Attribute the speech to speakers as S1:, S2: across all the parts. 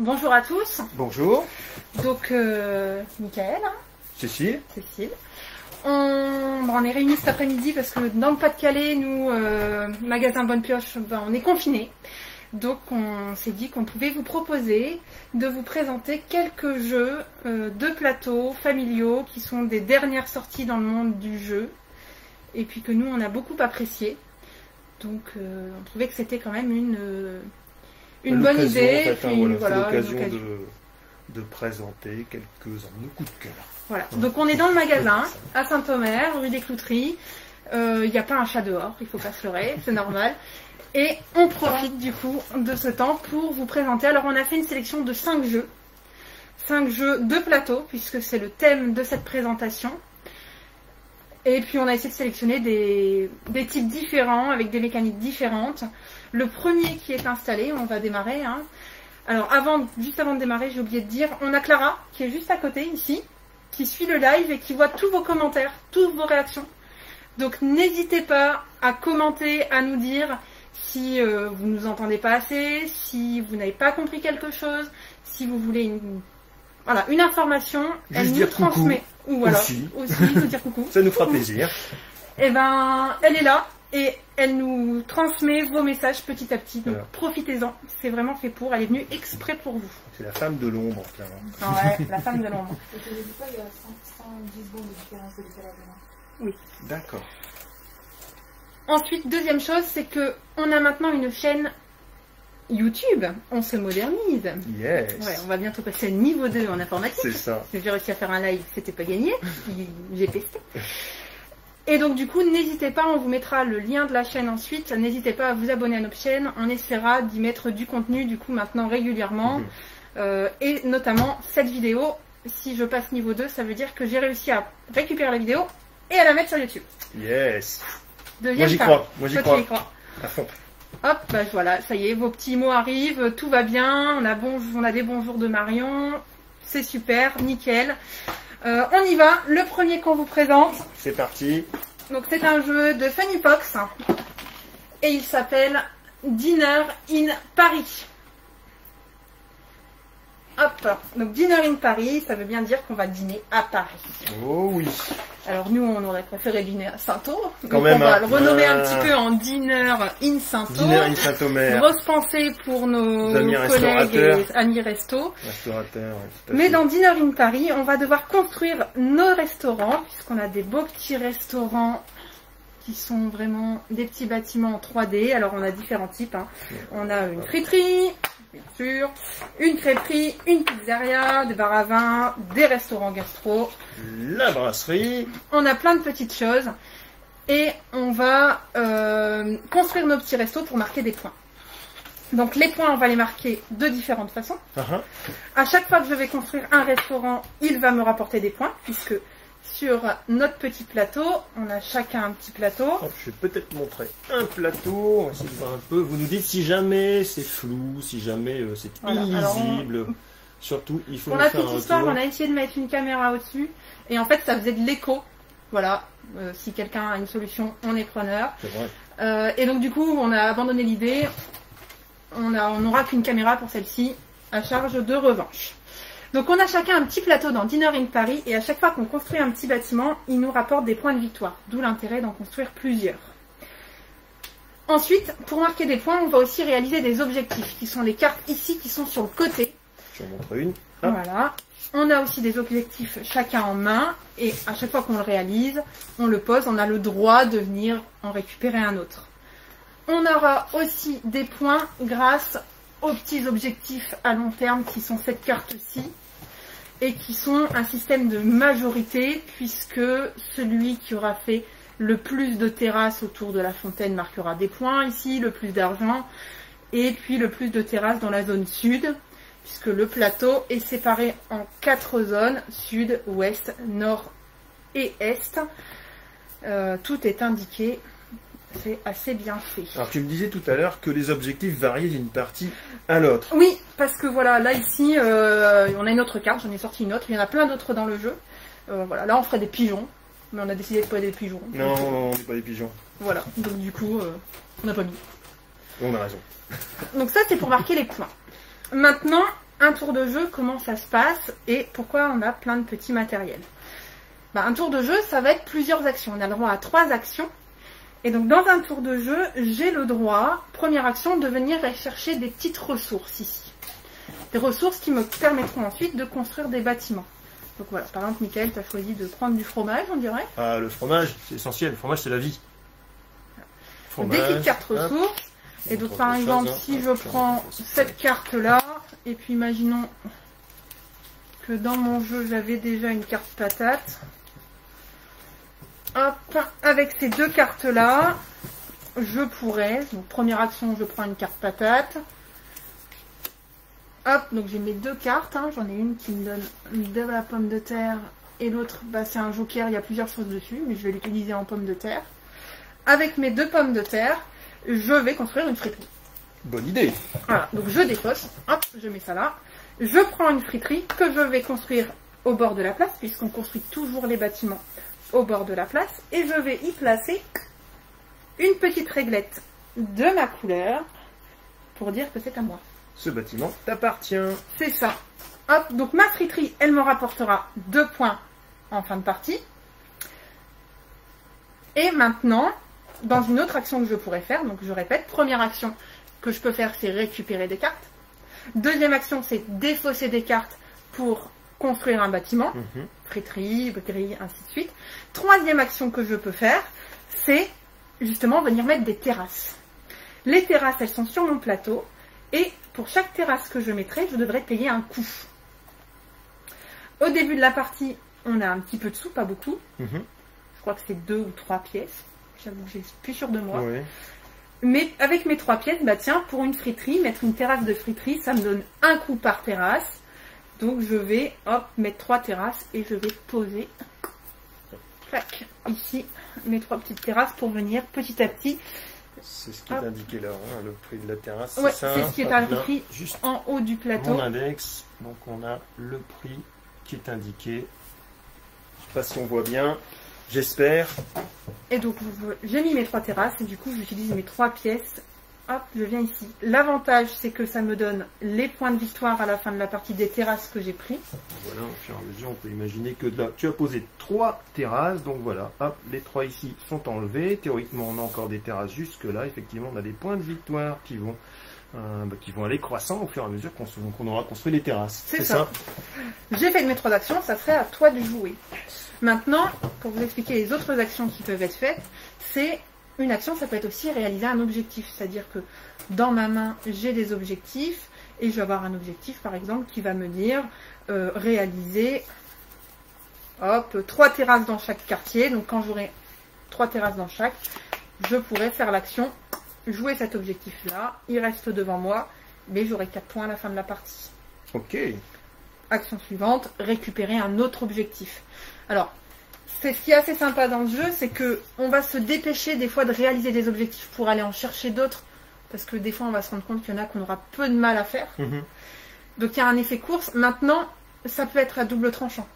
S1: Bonjour à tous.
S2: Bonjour.
S1: Donc, Michael. Hein,
S2: Cécile.
S1: On est réunis cet après-midi parce que dans le Pas-de-Calais, nous, magasin Bonne Pioche, on est confinés. Donc, on s'est dit qu'on pouvait vous proposer de vous présenter quelques jeux de plateau familiaux qui sont des dernières sorties dans le monde du jeu et puis que nous, on a beaucoup apprécié. Donc, on trouvait que c'était quand même une bonne idée.
S2: En fait,
S1: puis,
S2: voilà, l'occasion de présenter quelques-uns de nos coups de cœur.
S1: Voilà. Donc on est dans le magasin à Saint-Omer, rue des Clouteries. Il n'y a pas un chat dehors, il faut pas se leurrer, c'est normal. Et on profite du coup de ce temps pour vous présenter. Alors on a fait une sélection de 5 jeux. 5 jeux de plateau, puisque c'est le thème de cette présentation. Et puis on a essayé de sélectionner des types différents, avec des mécaniques différentes. Le premier qui est installé, on va démarrer. Hein. Alors juste avant de démarrer, j'ai oublié de dire, on a Clara qui est juste à côté ici, qui suit le live et qui voit tous vos commentaires, toutes vos réactions. Donc n'hésitez pas à commenter, à nous dire si vous ne nous entendez pas assez, si vous n'avez pas compris quelque chose, si vous voulez une information,
S2: juste
S1: elle nous transmet. Ou voilà, aussi nous dire coucou.
S2: Ça nous fera plaisir.
S1: Et ben, elle est là et elle nous transmet vos messages petit à petit. Donc voilà. Profitez-en, c'est vraiment fait pour. Elle est venue exprès pour vous.
S2: C'est la femme de l'ombre, clairement.
S1: Ouais, la femme de l'ombre.
S3: Et je ne dis pas, il y a 110 secondes de différence de décalage.
S1: Oui.
S2: D'accord.
S1: Ensuite, deuxième chose, c'est que on a maintenant une chaîne YouTube. On se modernise.
S2: Yes.
S1: Ouais, on va bientôt passer au niveau 2 en informatique.
S2: C'est ça.
S1: J'ai réussi à faire un live, c'était pas gagné. J'ai testé. Et donc du coup, n'hésitez pas, on vous mettra le lien de la chaîne ensuite. N'hésitez pas à vous abonner à notre chaîne. On essaiera d'y mettre du contenu du coup maintenant régulièrement. Et notamment cette vidéo, si je passe niveau 2, ça veut dire que j'ai réussi à récupérer la vidéo et à la mettre sur YouTube.
S2: Yes.
S1: Deuxième
S2: Moi j'y crois. À fond.
S1: Hop, bah voilà, ça y est, vos petits mots arrivent, tout va bien, on a des bonjours de Marion, c'est super, nickel. On y va, le premier qu'on vous présente.
S2: C'est parti.
S1: Donc c'est un jeu de Funny Fox et il s'appelle Dinner in Paris. Hop, donc Dinner in Paris, ça veut bien dire qu'on va dîner à Paris.
S2: Oh oui.
S1: Alors nous, on aurait préféré dîner à Saint-Omer.
S2: Quand même,
S1: on va le renommer un petit peu en Dinner in Saint-Omer.
S2: Dinner in Saint-Omer.
S1: Grosse pensée pour nos collègues et amis resto.
S2: Restaurateurs.
S1: Mais dans Dinner in Paris, on va devoir construire nos restaurants, puisqu'on a des beaux petits restaurants qui sont vraiment des petits bâtiments en 3D. Alors on a différents types. Hein. On a une friterie, bien sûr, une crêperie, une pizzeria, des bars à vin, des restaurants gastro,
S2: la brasserie.
S1: On a plein de petites choses et on va construire nos petits restos pour marquer des points. Donc les points, on va les marquer de différentes façons. À chaque fois que je vais construire un restaurant, il va me rapporter des points puisque sur notre petit plateau, on a chacun un petit plateau.
S2: Je vais peut-être montrer un plateau, on va essayer de voir un peu. Vous nous dites si jamais c'est flou, si jamais c'est illisible. Surtout, il faut
S1: pour
S2: nous
S1: la
S2: faire
S1: petite
S2: un
S1: histoire,
S2: retour.
S1: on a essayé de mettre une caméra au-dessus et en fait ça faisait de l'écho. Voilà, si quelqu'un a une solution, on est preneur.
S2: C'est vrai.
S1: Et donc du coup, on a abandonné l'idée. On n'aura qu'une caméra pour celle-ci, à charge de revanche. Donc on a chacun un petit plateau dans Dinner in Paris et à chaque fois qu'on construit un petit bâtiment, il nous rapporte des points de victoire. D'où l'intérêt d'en construire plusieurs. Ensuite, pour marquer des points, on va aussi réaliser des objectifs, qui sont les cartes ici, qui sont sur le côté.
S2: Je vous montre une.
S1: Voilà. On a aussi des objectifs chacun en main et à chaque fois qu'on le réalise, on le pose, on a le droit de venir en récupérer un autre. On aura aussi des points grâce aux petits objectifs à long terme qui sont cette carte-ci et qui sont un système de majorité puisque celui qui aura fait le plus de terrasses autour de la fontaine marquera des points ici, le plus d'argent et puis le plus de terrasses dans la zone sud puisque le plateau est séparé en 4 zones, sud, ouest, nord et est. Tout est indiqué. C'est assez bien fait.
S2: Alors tu me disais tout à l'heure que les objectifs varient d'une partie à l'autre.
S1: Oui, parce que voilà, là ici, on a une autre carte, j'en ai sorti une autre, il y en a plein d'autres dans le jeu. Voilà, là on ferait des pigeons, mais on a décidé de pas des pigeons.
S2: Non, non, on n'est pas des pigeons.
S1: Voilà, donc du coup, on n'a pas mis.
S2: On a raison.
S1: Donc ça c'est pour marquer les points. Maintenant, un tour de jeu, comment ça se passe et pourquoi on a plein de petits matériels. Un tour de jeu, ça va être plusieurs actions. On a le droit à 3 actions. Et donc dans un tour de jeu, j'ai le droit, première action, de venir chercher des petites ressources ici. Des ressources qui me permettront ensuite de construire des bâtiments. Donc voilà, par exemple, Michael, tu as choisi de prendre du fromage, on dirait.
S2: Ah, le fromage, c'est essentiel. Le fromage, c'est la vie.
S1: Fromage, des petites cartes ressources. Et donc par exemple, si je prends cette carte-là, et puis imaginons que dans mon jeu, j'avais déjà une carte patate. Hop, avec ces 2 cartes-là, je pourrais, donc première action, je prends une carte patate. Hop, donc j'ai mes 2 cartes, hein. J'en ai une qui me donne de la pomme de terre et l'autre, c'est un joker, il y a plusieurs choses dessus, mais je vais l'utiliser en pomme de terre. Avec mes 2 pommes de terre, je vais construire une friterie.
S2: Bonne idée.
S1: Voilà, donc je défausse, hop, je mets ça là. Je prends une friterie que je vais construire au bord de la place, puisqu'on construit toujours les bâtiments au bord de la place, et je vais y placer une petite réglette de ma couleur pour dire que c'est à moi.
S2: Ce bâtiment t'appartient.
S1: C'est ça. Hop, donc ma friterie, elle me rapportera 2 points en fin de partie. Et maintenant, dans une autre action que je pourrais faire, donc je répète, première action que je peux faire, c'est récupérer des cartes. Deuxième action, c'est défausser des cartes pour construire un bâtiment, friterie, grille, ainsi de suite. Troisième action que je peux faire, c'est justement venir mettre des terrasses. Les terrasses, elles sont sur mon plateau, et pour chaque terrasse que je mettrai, je devrais payer un coût. Au début de la partie, on a un petit peu de sous, pas beaucoup. Je crois que c'est 2 ou 3 pièces. J'avoue que je suis plus sûre de moi.
S2: Oui.
S1: Mais avec mes 3 pièces, tiens, pour une friterie, mettre une terrasse de friterie, ça me donne un coût par terrasse. Donc je vais, hop, mettre 3 terrasses et je vais poser, clac, ici, mes 3 petites terrasses pour venir petit à petit.
S2: C'est ce qui est indiqué là, hein, le prix de la terrasse.
S1: Ouais, c'est ce qui est indiqué
S2: juste
S1: en haut du plateau.
S2: Mon index, donc on a le prix qui est indiqué. Je sais pas si on voit bien, j'espère.
S1: Et donc j'ai mis mes 3 terrasses et du coup j'utilise mes 3 pièces. Hop, je viens ici. L'avantage, c'est que ça me donne les points de victoire à la fin de la partie des terrasses que j'ai pris.
S2: Voilà, au fur et à mesure, on peut imaginer que là, tu as posé 3 terrasses. Donc voilà, hop, les 3 ici sont enlevés. Théoriquement, on a encore des terrasses jusque là. Effectivement, on a des points de victoire qui vont aller croissant au fur et à mesure qu'on aura construit les terrasses.
S1: C'est ça. J'ai fait mes 3 actions, ça serait à toi de jouer. Maintenant, pour vous expliquer les autres actions qui peuvent être faites, c'est... Une action, ça peut être aussi réaliser un objectif. C'est-à-dire que dans ma main, j'ai des objectifs et je vais avoir un objectif, par exemple, qui va me dire réaliser 3 terrasses dans chaque quartier. Donc quand j'aurai 3 terrasses dans chaque, je pourrais faire l'action, jouer cet objectif-là. Il reste devant moi, mais j'aurai 4 points à la fin de la partie.
S2: Ok.
S1: Action suivante, récupérer un autre objectif. Alors, ce qui est assez sympa dans le jeu, c'est que on va se dépêcher des fois de réaliser des objectifs pour aller en chercher d'autres, parce que des fois on va se rendre compte qu'il y en a qu'on aura peu de mal à faire. Donc il y a un effet course. Maintenant, ça peut être à double tranchant.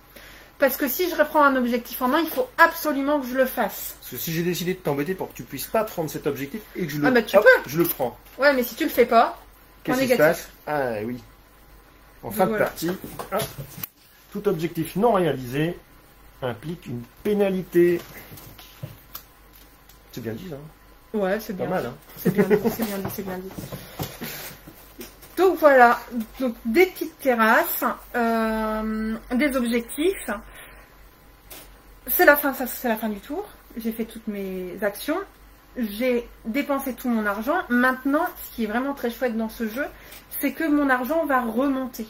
S1: Parce que si je reprends un objectif en main, il faut absolument que je le fasse.
S2: Parce que si j'ai décidé de t'embêter pour que tu puisses pas prendre cet objectif et que je je le prends.
S1: Ouais, mais si tu le fais pas,
S2: qu'est-ce qui se passe? Ah oui. En fin de partie, tout objectif non réalisé implique une pénalité. C'est bien dit, hein?
S1: Ouais, c'est bien.
S2: Pas mal, hein?
S1: C'est bien dit, c'est bien dit, c'est bien dit. Donc voilà, donc des petites terrasses, des objectifs. C'est la fin, ça c'est la fin du tour. J'ai fait toutes mes actions. J'ai dépensé tout mon argent. Maintenant, ce qui est vraiment très chouette dans ce jeu, c'est que mon argent va remonter.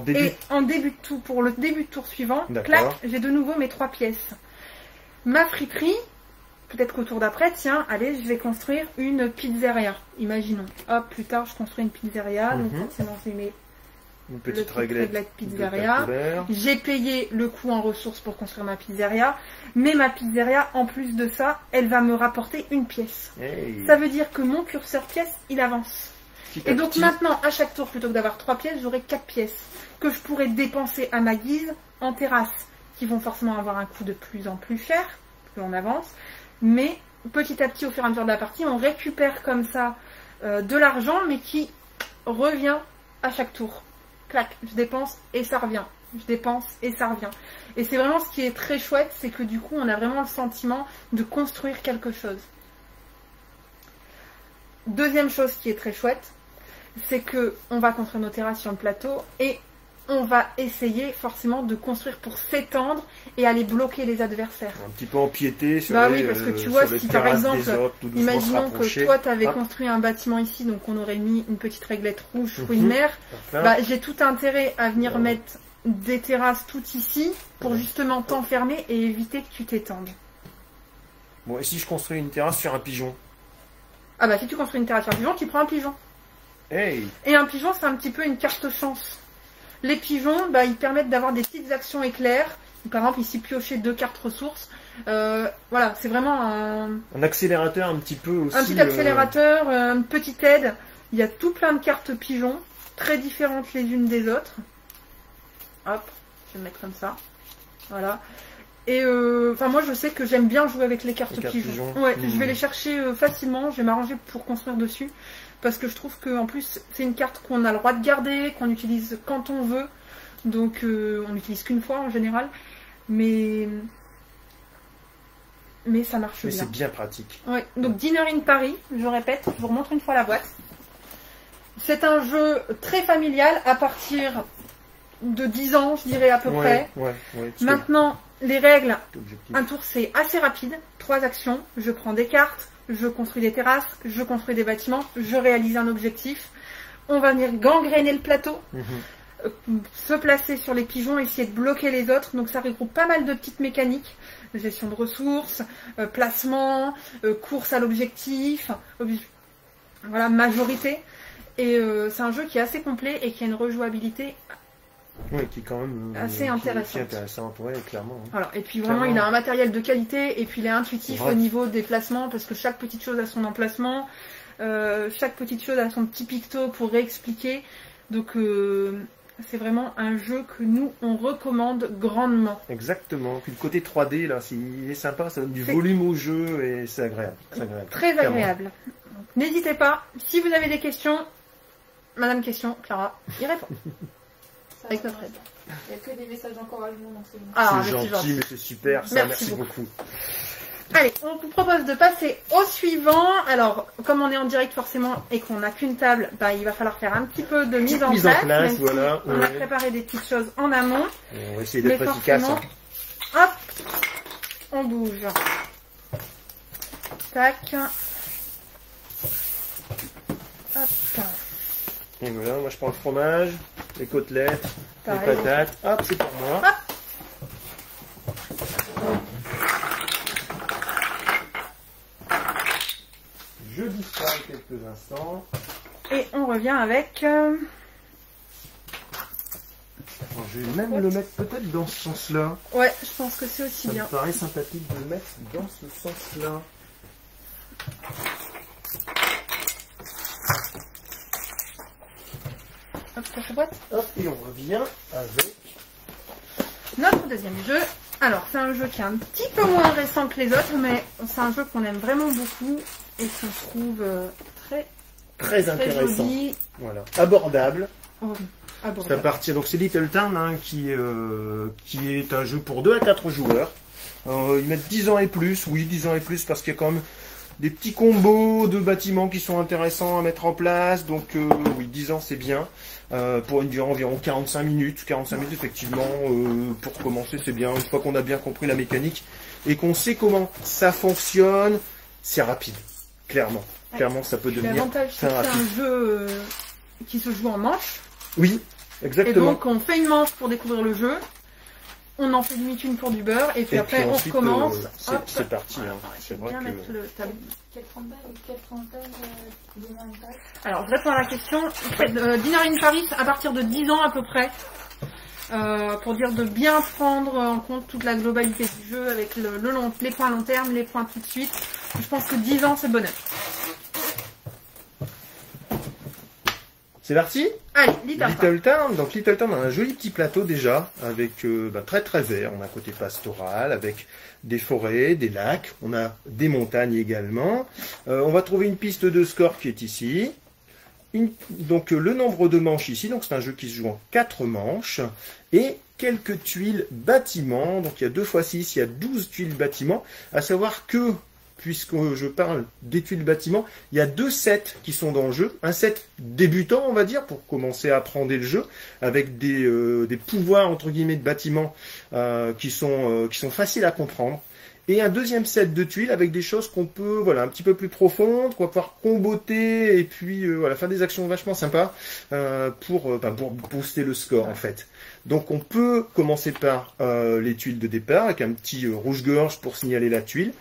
S1: Et en début de tour, pour le début de tour suivant, clac, j'ai de nouveau mes 3 pièces. Ma friterie, peut-être qu'au tour d'après, tiens, allez, je vais construire une pizzeria. Imaginons. Hop, plus tard, je construis une pizzeria. Donc forcément, j'ai mes
S2: une petite réglette
S1: pizzeria. J'ai payé le coût en ressources pour construire ma pizzeria. Mais ma pizzeria, en plus de ça, elle va me rapporter une pièce.
S2: Hey.
S1: Ça veut dire que mon curseur pièce, il avance. Et donc maintenant, à chaque tour, plutôt que d'avoir 3 pièces, j'aurai 4 pièces que je pourrais dépenser à ma guise en terrasse, qui vont forcément avoir un coût de plus en plus cher, plus on avance. Mais petit à petit, au fur et à mesure de la partie, on récupère comme ça de l'argent, mais qui revient à chaque tour. clac, je dépense et ça revient. Je dépense et ça revient. Et c'est vraiment ce qui est très chouette, c'est que du coup, on a vraiment le sentiment de construire quelque chose. Deuxième chose qui est très chouette, c'est que on va construire nos terrasses sur le plateau et on va essayer forcément de construire pour s'étendre et aller bloquer les adversaires.
S2: Un petit peu empiéter sur
S1: bah
S2: les,
S1: oui, parce que tu vois, si par exemple, imaginons que toi tu avais construit un bâtiment ici, donc on aurait mis une petite réglette rouge fruits de mer, bah, j'ai tout intérêt à venir mettre des terrasses tout ici pour justement t'enfermer et éviter que tu t'étendes.
S2: Bon, et si je construis une terrasse sur un pigeon?
S1: Ah bah si tu construis une terrasse sur un pigeon, tu prends un pigeon.
S2: Hey.
S1: Et un pigeon, c'est un petit peu une carte chance. Les pigeons, bah, ils permettent d'avoir des petites actions éclairs. Par exemple, ici, piocher 2 cartes ressources. Voilà, c'est vraiment
S2: un accélérateur un petit peu aussi.
S1: Un petit accélérateur, une petite aide. Il y a tout plein de cartes pigeons, très différentes les unes des autres. Hop, je vais me mettre comme ça. Voilà. Et enfin, moi, je sais que j'aime bien jouer avec les cartes pigeons. Ouais, je vais les chercher facilement. Je vais m'arranger pour construire dessus. Parce que je trouve qu'en plus, c'est une carte qu'on a le droit de garder, qu'on utilise quand on veut. Donc, on n'utilise qu'une fois en général. Mais ça marche bien.
S2: Mais c'est bien pratique.
S1: Ouais. Donc, Dinner in Paris, je répète, je vous remontre une fois la boîte. C'est un jeu très familial à partir de 10 ans, je dirais à peu près.
S2: Ouais,
S1: maintenant, les règles, un tour c'est assez rapide. 3 actions, je prends des cartes. Je construis des terrasses, je construis des bâtiments, je réalise un objectif. On va venir gangréner le plateau, se placer sur les pigeons, essayer de bloquer les autres. Donc ça regroupe pas mal de petites mécaniques. Gestion de ressources, placement, course à l'objectif, voilà, majorité. Et c'est un jeu qui est assez complet et qui a une rejouabilité
S2: qui est quand même
S1: assez intéressante.
S2: Qui est intéressante, ouais, clairement.
S1: Voilà. Et puis vraiment, il a un matériel de qualité et puis il est intuitif au niveau des placements parce que chaque petite chose a son emplacement, chaque petite chose a son petit picto pour réexpliquer. Donc c'est vraiment un jeu que nous on recommande grandement.
S2: Exactement. Puis le côté 3D là, il est sympa, ça donne du volume au jeu et c'est agréable.
S1: Très agréable. N'hésitez pas. Si vous avez des questions, Madame Question, Clara y répond. Avec notre aide.
S3: Il n'y a que des messages d'encouragement, donc c'est bon.
S1: Ah,
S2: c'est gentil, mais c'est super. Merci beaucoup.
S1: Allez, on vous propose de passer au suivant. Alors, comme on est en direct forcément et qu'on n'a qu'une table, bah, il va falloir faire un petit peu de mise en place.
S2: Voilà.
S1: On a préparé des petites choses en amont.
S2: On va essayer d'être efficace.
S1: Hop, on bouge. Tac. Hop.
S2: Et voilà, moi je prends le fromage, les côtelettes,
S1: pareil,
S2: les patates. Hop, c'est pour moi.
S1: Hop.
S2: Je disparais quelques instants.
S1: Et on revient avec...
S2: Alors, je vais même le mettre peut-être dans ce sens-là.
S1: Ouais, je pense que c'est aussi bien.
S2: Ça me paraît sympathique de le mettre dans ce sens-là.
S1: Hop, sur la boîte.
S2: Hop, et on revient avec
S1: notre deuxième jeu. Alors, c'est un jeu qui est un petit peu moins récent que les autres, mais c'est un jeu qu'on aime vraiment beaucoup et qu'on trouve très
S2: intéressant.
S1: joli.
S2: Voilà, abordable.
S1: Oh,
S2: ça appartient, donc c'est Little Town hein, qui est un jeu pour 2 à 4 joueurs. Ils mettent 10 ans et plus, oui 10 ans et plus parce qu'il y a quand même des petits combos de bâtiments qui sont intéressants à mettre en place. Donc oui 10 ans c'est bien. Pour une durée environ 45 minutes. 45 minutes effectivement pour commencer c'est bien. Une fois qu'on a bien compris la mécanique et qu'on sait comment ça fonctionne, c'est rapide. Clairement. Clairement ça peut devenir
S1: l'avantage c'est que c'est un jeu qui se joue en manche.
S2: Oui, exactement.
S1: Et donc on fait une manche pour découvrir le jeu, on en fait limite une pour du beurre, et puis après
S2: ensuite,
S1: on recommence.
S2: C'est parti.
S1: Voilà,
S2: hein.
S1: c'est vrai bien mettre le tableau.
S3: Quel pourcentage Dinner in Paris?
S1: Alors je réponds à la question. Dinner in Paris à partir de 10 ans à peu près. Pour dire de bien prendre en compte toute la globalité du jeu avec les points à long terme, les points tout de suite. Je pense que 10 ans c'est bonheur.
S2: C'est parti.
S1: Allez, Little
S2: Town. Donc Little Town a un joli petit plateau déjà, avec très très vert. On a un côté pastoral, avec des forêts, des lacs. On a des montagnes également. On va trouver une piste de score qui est ici. donc le nombre de manches ici, donc c'est un jeu qui se joue en 4 manches, et quelques tuiles bâtiments, donc il y a 2 x 6, il y a 12 tuiles bâtiments, à savoir que, puisque je parle des tuiles bâtiments, il y a 2 sets qui sont dans le jeu, un set débutant on va dire, pour commencer à apprendre le jeu, avec des pouvoirs entre guillemets de bâtiments qui sont faciles à comprendre, et un deuxième set de tuiles avec des choses qu'on peut, voilà, un petit peu plus profondes, qu'on va pouvoir comboter et puis voilà, faire des actions vachement sympas pour booster le score en fait. Donc on peut commencer par les tuiles de départ avec un petit rouge-gorge pour signaler la tuile.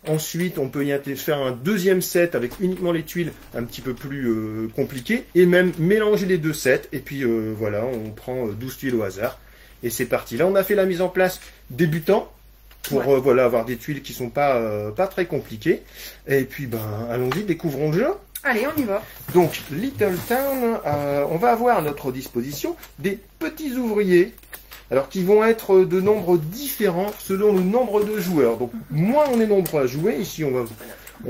S2: Ensuite, on peut y faire un deuxième set avec uniquement les tuiles un petit peu plus compliquées et même mélanger les 2 sets. Et puis voilà, on prend 12 tuiles au hasard et c'est parti. Là, on a fait la mise en place débutant pour voilà, avoir des tuiles qui sont pas très compliquées. Et puis, allons-y, découvrons le jeu.
S1: Allez, on y va.
S2: Donc, Little Town, on va avoir à notre disposition des petits ouvriers, alors qui vont être de nombres différents selon le nombre de joueurs. Donc, moins on est nombreux à jouer, ici on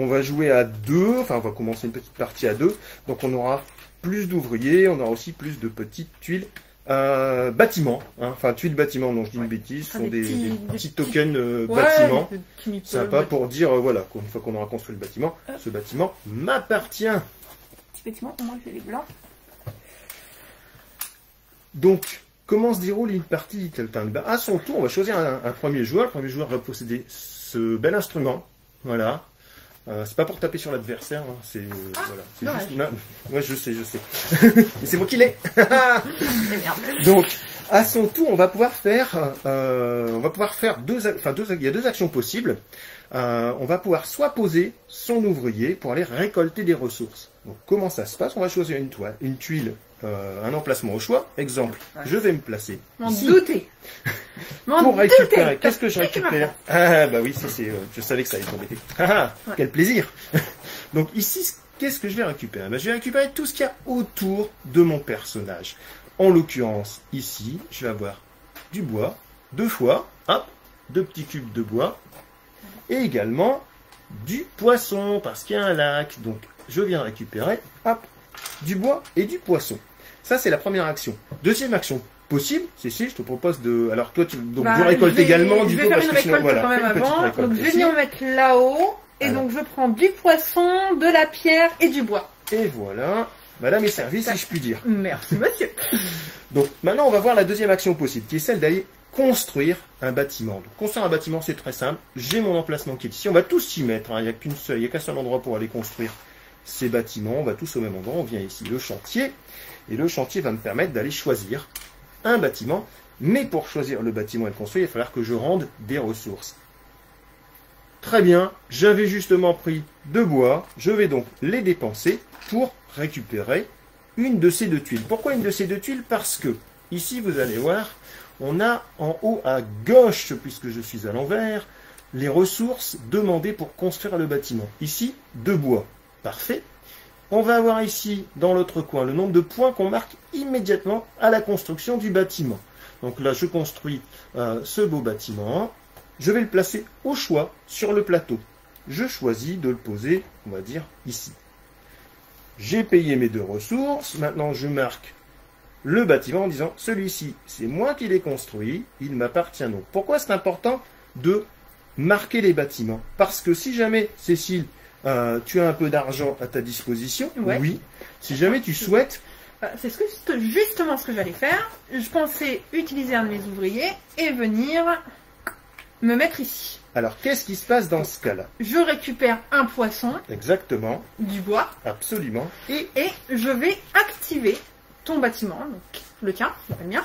S2: va jouer à 2, enfin on va commencer une petite partie à 2, donc on aura plus d'ouvriers, on aura aussi plus de petites tuiles bâtiments, hein. Enfin tuiles bâtiments, non je dis une bêtise, ce sont des petits tokens bâtiments, sympa pour dire voilà, qu'une fois qu'on aura construit le bâtiment, ce bâtiment m'appartient.
S1: Petit bâtiment, moi j'ai les blancs.
S2: Donc, comment se déroule une partie Little Town? À son tour, on va choisir un premier joueur. Le premier joueur va posséder ce bel instrument, voilà. C'est pas pour taper sur l'adversaire, hein. C'est voilà. C'est juste... Ouais, je sais. Mais c'est moi qui l'ai. Donc, à son tour, on va pouvoir faire il y a 2 actions possibles. On va pouvoir soit poser son ouvrier pour aller récolter des ressources. Donc, comment ça se passe? On va choisir une tuile, un emplacement au choix. Exemple, je vais me placer.
S1: M'en douter.
S2: Pour récupérer. Qu'est-ce que je récupère? Ah, bah oui, je savais que ça allait tomber. Quel plaisir! Donc ici, qu'est-ce que je vais récupérer? Je vais récupérer tout ce qu'il y a autour de mon personnage. En l'occurrence, ici, je vais avoir du bois, 2 fois, hop, 2 petits cubes de bois, et également du poisson, parce qu'il y a un lac. Donc, je viens récupérer, hop, du bois et du poisson. Ça, c'est la première action. Deuxième action possible, Cécile, je te propose de... Alors, toi, tu récoltes également du coup.
S1: Je vais faire une récolte quand même avant. Donc, je vais venir me mettre là-haut. Et donc, je prends du poisson, de la pierre et du bois.
S2: Et voilà. Madame est servie, si je puis dire.
S1: Merci, monsieur.
S2: Donc, maintenant, on va voir la deuxième action possible, qui est celle d'aller construire un bâtiment. Donc, construire un bâtiment, c'est très simple. J'ai mon emplacement qui est ici. On va tous s'y mettre, hein. Il n'y a qu'un seul endroit pour aller construire ces bâtiments. On va tous au même endroit. On vient ici, le chantier. Et le chantier va me permettre d'aller choisir un bâtiment. Mais pour choisir le bâtiment et le construire, il va falloir que je rende des ressources. Très bien, j'avais justement pris de bois. Je vais donc les dépenser pour récupérer une de ces 2 tuiles. Pourquoi une de ces 2 tuiles? Parce que, ici, vous allez voir, on a en haut à gauche, puisque je suis à l'envers, les ressources demandées pour construire le bâtiment. Ici, de bois. Parfait. On va avoir ici, dans l'autre coin, le nombre de points qu'on marque immédiatement à la construction du bâtiment. Donc là, je construis ce beau bâtiment. Je vais le placer au choix sur le plateau. Je choisis de le poser, on va dire, ici. J'ai payé mes 2 ressources. Maintenant, je marque le bâtiment en disant, celui-ci, c'est moi qui l'ai construit, il m'appartient donc. Pourquoi c'est important de marquer les bâtiments? Parce que si jamais, Cécile, tu as un peu d'argent à ta disposition, oui. Si jamais tu souhaites...
S1: C'est justement ce que j'allais faire. Je pensais utiliser un de mes ouvriers et venir me mettre ici.
S2: Alors, qu'est-ce qui se passe dans ce cas-là?
S1: Je récupère un poisson.
S2: Exactement.
S1: Du bois.
S2: Absolument.
S1: Et je vais activer ton bâtiment, donc le tien, c'est pas le mien.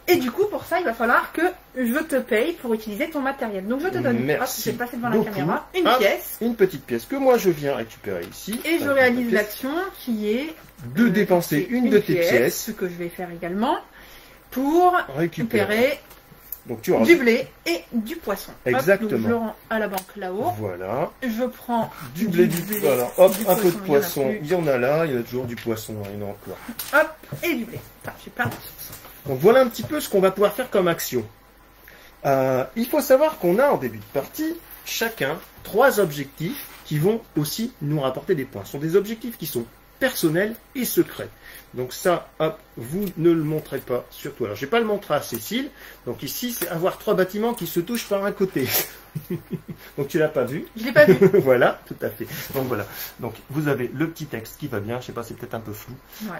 S1: Et du coup, pour ça, il va falloir que je te paye pour utiliser ton matériel. Donc, je te donne, je vais passer devant la caméra, une pièce.
S2: Une petite pièce que moi, je viens récupérer ici.
S1: Et je réalise l'action qui est
S2: de dépenser une de tes pièces.
S1: Ce que je vais faire également pour récupérer
S2: donc, tu auras
S1: du blé et du poisson.
S2: Exactement.
S1: Hop, donc je le rends à la banque là-haut.
S2: Voilà.
S1: Je prends
S2: du blé. Voilà. Hop, un peu de poisson. Il y en a là, il y en a toujours du poisson, il y en a encore.
S1: Hop, et du blé. Enfin, j'ai pas.
S2: Donc voilà un petit peu ce qu'on va pouvoir faire comme action. Il faut savoir qu'on a en début de partie, chacun, 3 objectifs qui vont aussi nous rapporter des points. Ce sont des objectifs qui sont personnel et secret. Donc ça, hop, vous ne le montrez pas surtout. Alors, je vais pas le montrer à Cécile. Donc ici, c'est avoir 3 bâtiments qui se touchent par un côté. Donc tu l'as pas vu.
S1: Je l'ai pas vu.
S2: Voilà, tout à fait. Donc voilà. Donc vous avez le petit texte qui va bien. Je sais pas, c'est peut-être un peu flou.
S1: Ouais.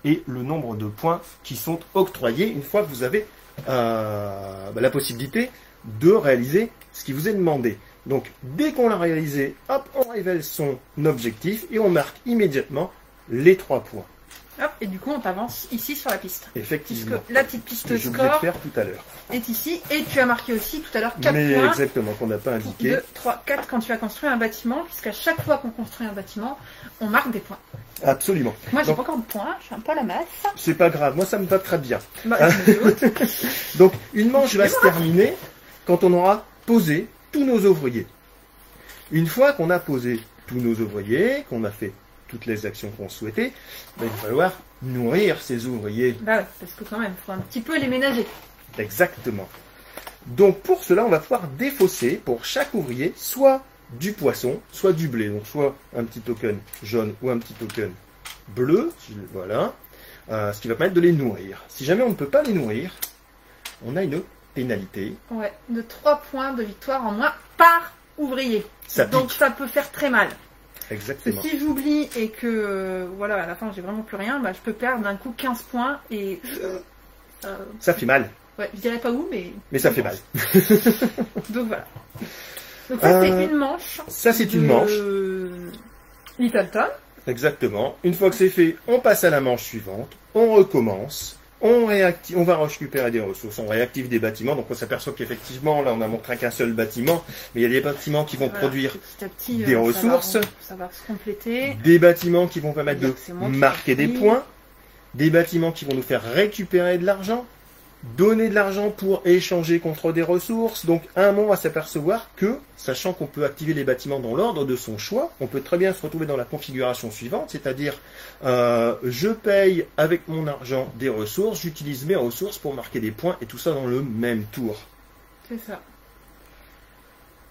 S2: Et le nombre de points qui sont octroyés une fois que vous avez la possibilité de réaliser ce qui vous est demandé. Donc dès qu'on l'a réalisé, hop, on révèle son objectif et on marque immédiatement les 3 points.
S1: Hop, et du coup, on t'avance ici sur la piste.
S2: Effectivement.
S1: Puisque la petite piste
S2: J'ai oublié de
S1: score
S2: faire tout à l'heure.
S1: est ici. Et tu as marqué aussi tout à l'heure 4
S2: Mais
S1: points.
S2: exactement, qu'on n'a pas indiqué.
S1: 2, 3, 4 quand tu as construit un bâtiment. Puisqu'à chaque fois qu'on construit un bâtiment, on marque des points.
S2: Absolument.
S1: Moi, j'ai
S2: Donc,
S1: pas encore de points. Je suis un peu à la masse.
S2: c'est pas grave, moi ça me va très bien.
S1: Bah, je me doute.
S2: Donc une manche va se terminer quand on aura posé tous nos ouvriers. Une fois qu'on a posé tous nos ouvriers, qu'on a fait toutes les actions qu'on souhaitait, ben, il va falloir nourrir ces ouvriers.
S1: Bah ouais, parce que quand même, il faut un petit peu les ménager.
S2: Exactement. Donc pour cela, on va pouvoir défausser pour chaque ouvrier soit du poisson, soit du blé. Donc soit un petit token jaune ou un petit token bleu. Voilà. Ce qui va permettre de les nourrir. Si jamais on ne peut pas les nourrir, on a une pénalité.
S1: Ouais, de 3 points de victoire en moins par ouvrier.
S2: Ça
S1: Donc
S2: pique.
S1: ça peut faire très mal.
S2: Exactement.
S1: Si j'oublie et que voilà, à la fin j'ai vraiment plus rien, bah, je peux perdre d'un coup 15 points et
S2: Ça fait mal.
S1: ouais, je dirais pas où, mais
S2: Ça fait mal.
S1: Donc voilà. Donc ça c'est une manche.
S2: Ça c'est une manche.
S1: Littleton.
S2: Exactement. Une fois que c'est fait, on passe à la manche suivante. On recommence. On va récupérer des ressources, on réactive des bâtiments, donc on s'aperçoit qu'effectivement, là on a montré qu'un seul bâtiment, mais il y a des bâtiments qui vont produire
S1: petit à petit,
S2: des ressources,
S1: ça va se compléter.
S2: des bâtiments qui vont permettre de
S1: C'est moi qui
S2: marquer des
S1: construis.
S2: points, des bâtiments qui vont nous faire récupérer de l'argent, donner de l'argent pour échanger contre des ressources. Donc à un moment, on va s'apercevoir que, sachant qu'on peut activer les bâtiments dans l'ordre de son choix, on peut très bien se retrouver dans la configuration suivante, c'est-à-dire je paye avec mon argent des ressources, j'utilise mes ressources pour marquer des points, et tout ça dans le même tour.
S1: C'est ça.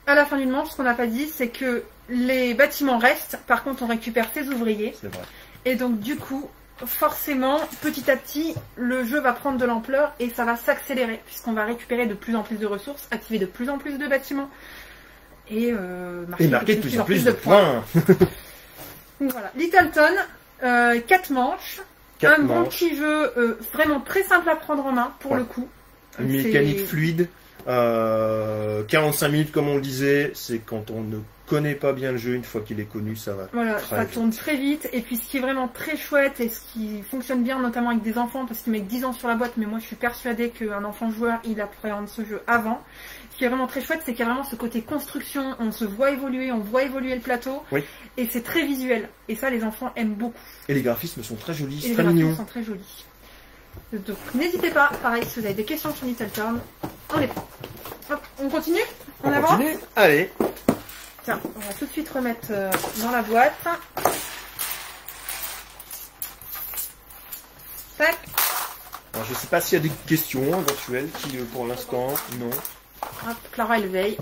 S1: À la fin d'une manche, ce qu'on n'a pas dit, c'est que les bâtiments restent, par contre on récupère ses ouvriers,
S2: C'est vrai.
S1: et donc du coup, forcément, petit à petit, le jeu va prendre de l'ampleur et ça va s'accélérer, puisqu'on va récupérer de plus en plus de ressources, activer de plus en plus de bâtiments, et
S2: marquer de plus en plus de points.
S1: Donc voilà, Littleton, 4 manches, un bon petit jeu vraiment très simple à prendre en main, pour le coup.
S2: Une mécanique fluide. 45 minutes, comme on le disait, c'est quand on ne connaît pas bien le jeu. Une fois qu'il est connu, ça va
S1: voilà,
S2: très
S1: ça
S2: vite.
S1: tourne très vite. Et puis ce qui est vraiment très chouette et ce qui fonctionne bien, notamment avec des enfants, parce qu'ils mettent 10 ans sur la boîte, mais moi je suis persuadée qu'un enfant joueur, il appréhende ce jeu avant. Ce qui est vraiment très chouette, c'est qu'il y a vraiment ce côté construction, on se voit évoluer, on voit évoluer le plateau,
S2: Oui.
S1: et c'est très visuel. Et ça, les enfants aiment beaucoup.
S2: Et les graphismes sont très jolis,
S1: Et
S2: c'est
S1: les
S2: très
S1: graphismes
S2: mignon.
S1: sont très jolis. Donc n'hésitez pas, pareil, si vous avez des questions sur Littleton, on les prend. Hop, on continue?
S2: On
S1: avance?
S2: continue. Allez.
S1: Tiens, on va tout de suite remettre dans la boîte. Tac.
S2: Alors, je ne sais pas s'il y a des questions éventuelles qui, pour l'instant, non.
S1: Hop, Clara, elle veille.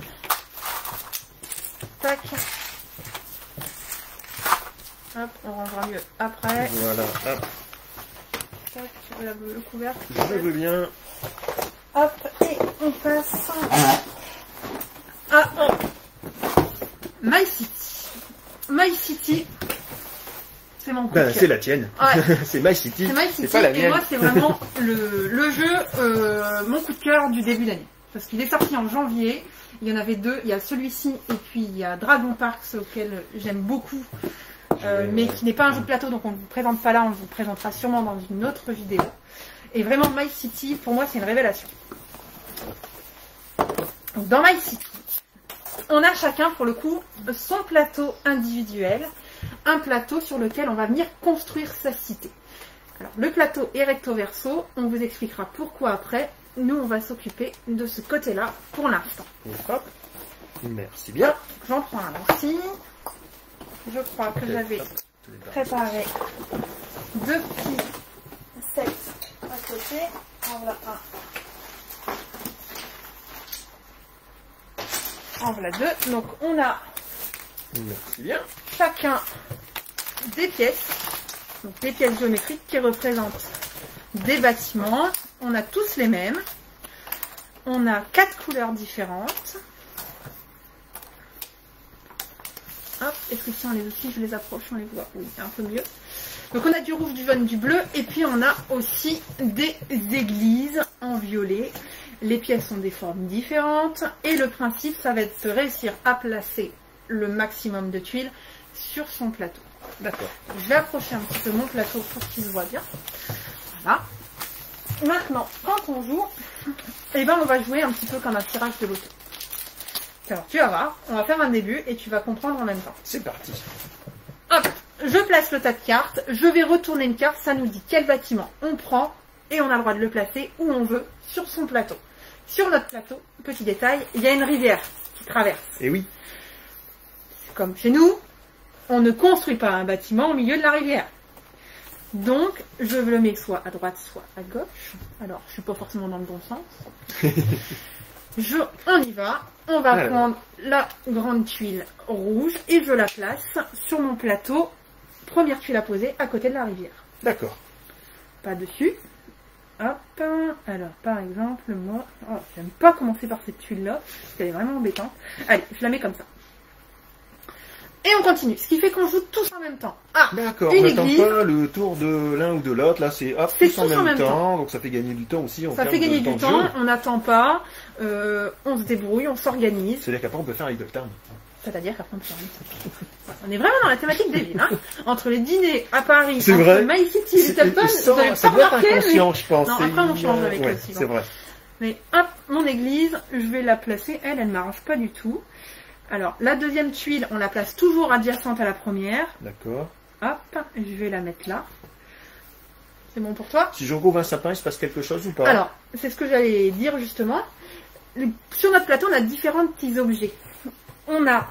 S1: Tac. Hop, on rangera mieux après.
S2: Voilà. Hop.
S1: Tac, tu veux le couvercle?
S2: Je veux bien.
S1: Hop, et on passe à My City. My City, c'est mon coup de cœur.
S2: C'est la tienne.
S1: Ouais.
S2: C'est My City.
S1: C'est My City,
S2: C'est pas la
S1: et
S2: mienne.
S1: moi c'est vraiment le jeu, mon coup de cœur du début d'année. Parce qu'il est sorti en janvier, il y en avait 2, il y a celui-ci et puis il y a Dragon Parks auquel j'aime beaucoup, mais qui n'est pas un jeu de plateau, donc on ne vous présente pas là, on vous présentera sûrement dans une autre vidéo. Et vraiment My City, pour moi c'est une révélation. Donc, dans My City, on a chacun pour le coup son plateau individuel, un plateau sur lequel on va venir construire sa cité. Alors le plateau est recto verso, on vous expliquera pourquoi après. Nous on va s'occuper de ce côté-là pour l'instant.
S2: Hop. Merci bien.
S1: J'en prends un aussi. Je crois que j'avais préparé 2 petits sets à côté. En voilà un. En voilà 2. Donc on a
S2: Merci bien.
S1: chacun des pièces. Donc des pièces géométriques qui représentent des bâtiments. On a tous les mêmes. On a 4 couleurs différentes. Hop, est-ce que si on les aussi, je les approche, on les voit, oui, un peu mieux. Donc on a du rouge, du jaune, du bleu, et puis on a aussi des églises en violet. Les pièces ont des formes différentes, et le principe, ça va être de réussir à placer le maximum de tuiles sur son plateau.
S2: D'accord.
S1: Je vais approcher un petit peu mon plateau pour qu'il se voit bien. Voilà. Maintenant, quand on joue, eh ben on va jouer un petit peu comme un tirage de loto. Alors tu vas voir, on va faire un début et tu vas comprendre en même temps.
S2: C'est parti.
S1: Hop, je place le tas de cartes, je vais retourner une carte, ça nous dit quel bâtiment on prend et on a le droit de le placer où on veut sur son plateau. Sur notre plateau, petit détail, il y a une rivière qui traverse.
S2: Et oui.
S1: C'est comme chez nous, on ne construit pas un bâtiment au milieu de la rivière. Donc, je le mets soit à droite, soit à gauche. Alors, je suis pas forcément dans le bon sens. On y va. On va prendre la grande tuile rouge et je la place sur mon plateau. Première tuile à poser à côté de la rivière.
S2: D'accord.
S1: Pas dessus. Hop. Alors, par exemple, moi, j'aime pas commencer par cette tuile-là, parce qu'elle est vraiment embêtante. Allez, je la mets comme ça. Et on continue, ce qui fait qu'on joue tous en même temps. Ah,
S2: d'accord, on n'attend pas le tour de l'un ou de l'autre, là c'est hop, tous en même temps, donc ça fait gagner du temps aussi.
S1: Ça fait gagner du temps, on n'attend pas, on se débrouille, on s'organise.
S2: C'est-à-dire qu'après on peut faire un idle turn.
S1: C'est-à-dire qu'après on peut faire un On est vraiment dans la thématique des villes, hein. Entre les dîners à Paris,
S2: entre
S1: vrai. My City et Littleton, vous n'avez pas remarqué, mais...
S2: je pense.
S1: Non, après on change avec le
S2: suivant. C'est vrai.
S1: Mais hop, mon église, je vais la placer, elle ne m'arrange pas du tout. Alors, la deuxième tuile, on la place toujours adjacente à la première.
S2: D'accord.
S1: Hop, je vais la mettre là. C'est bon pour toi?
S2: Si je recouvre un sapin, il se passe quelque chose ou pas?
S1: Alors, c'est ce que j'allais dire justement. Sur notre plateau, on a différents petits objets. On a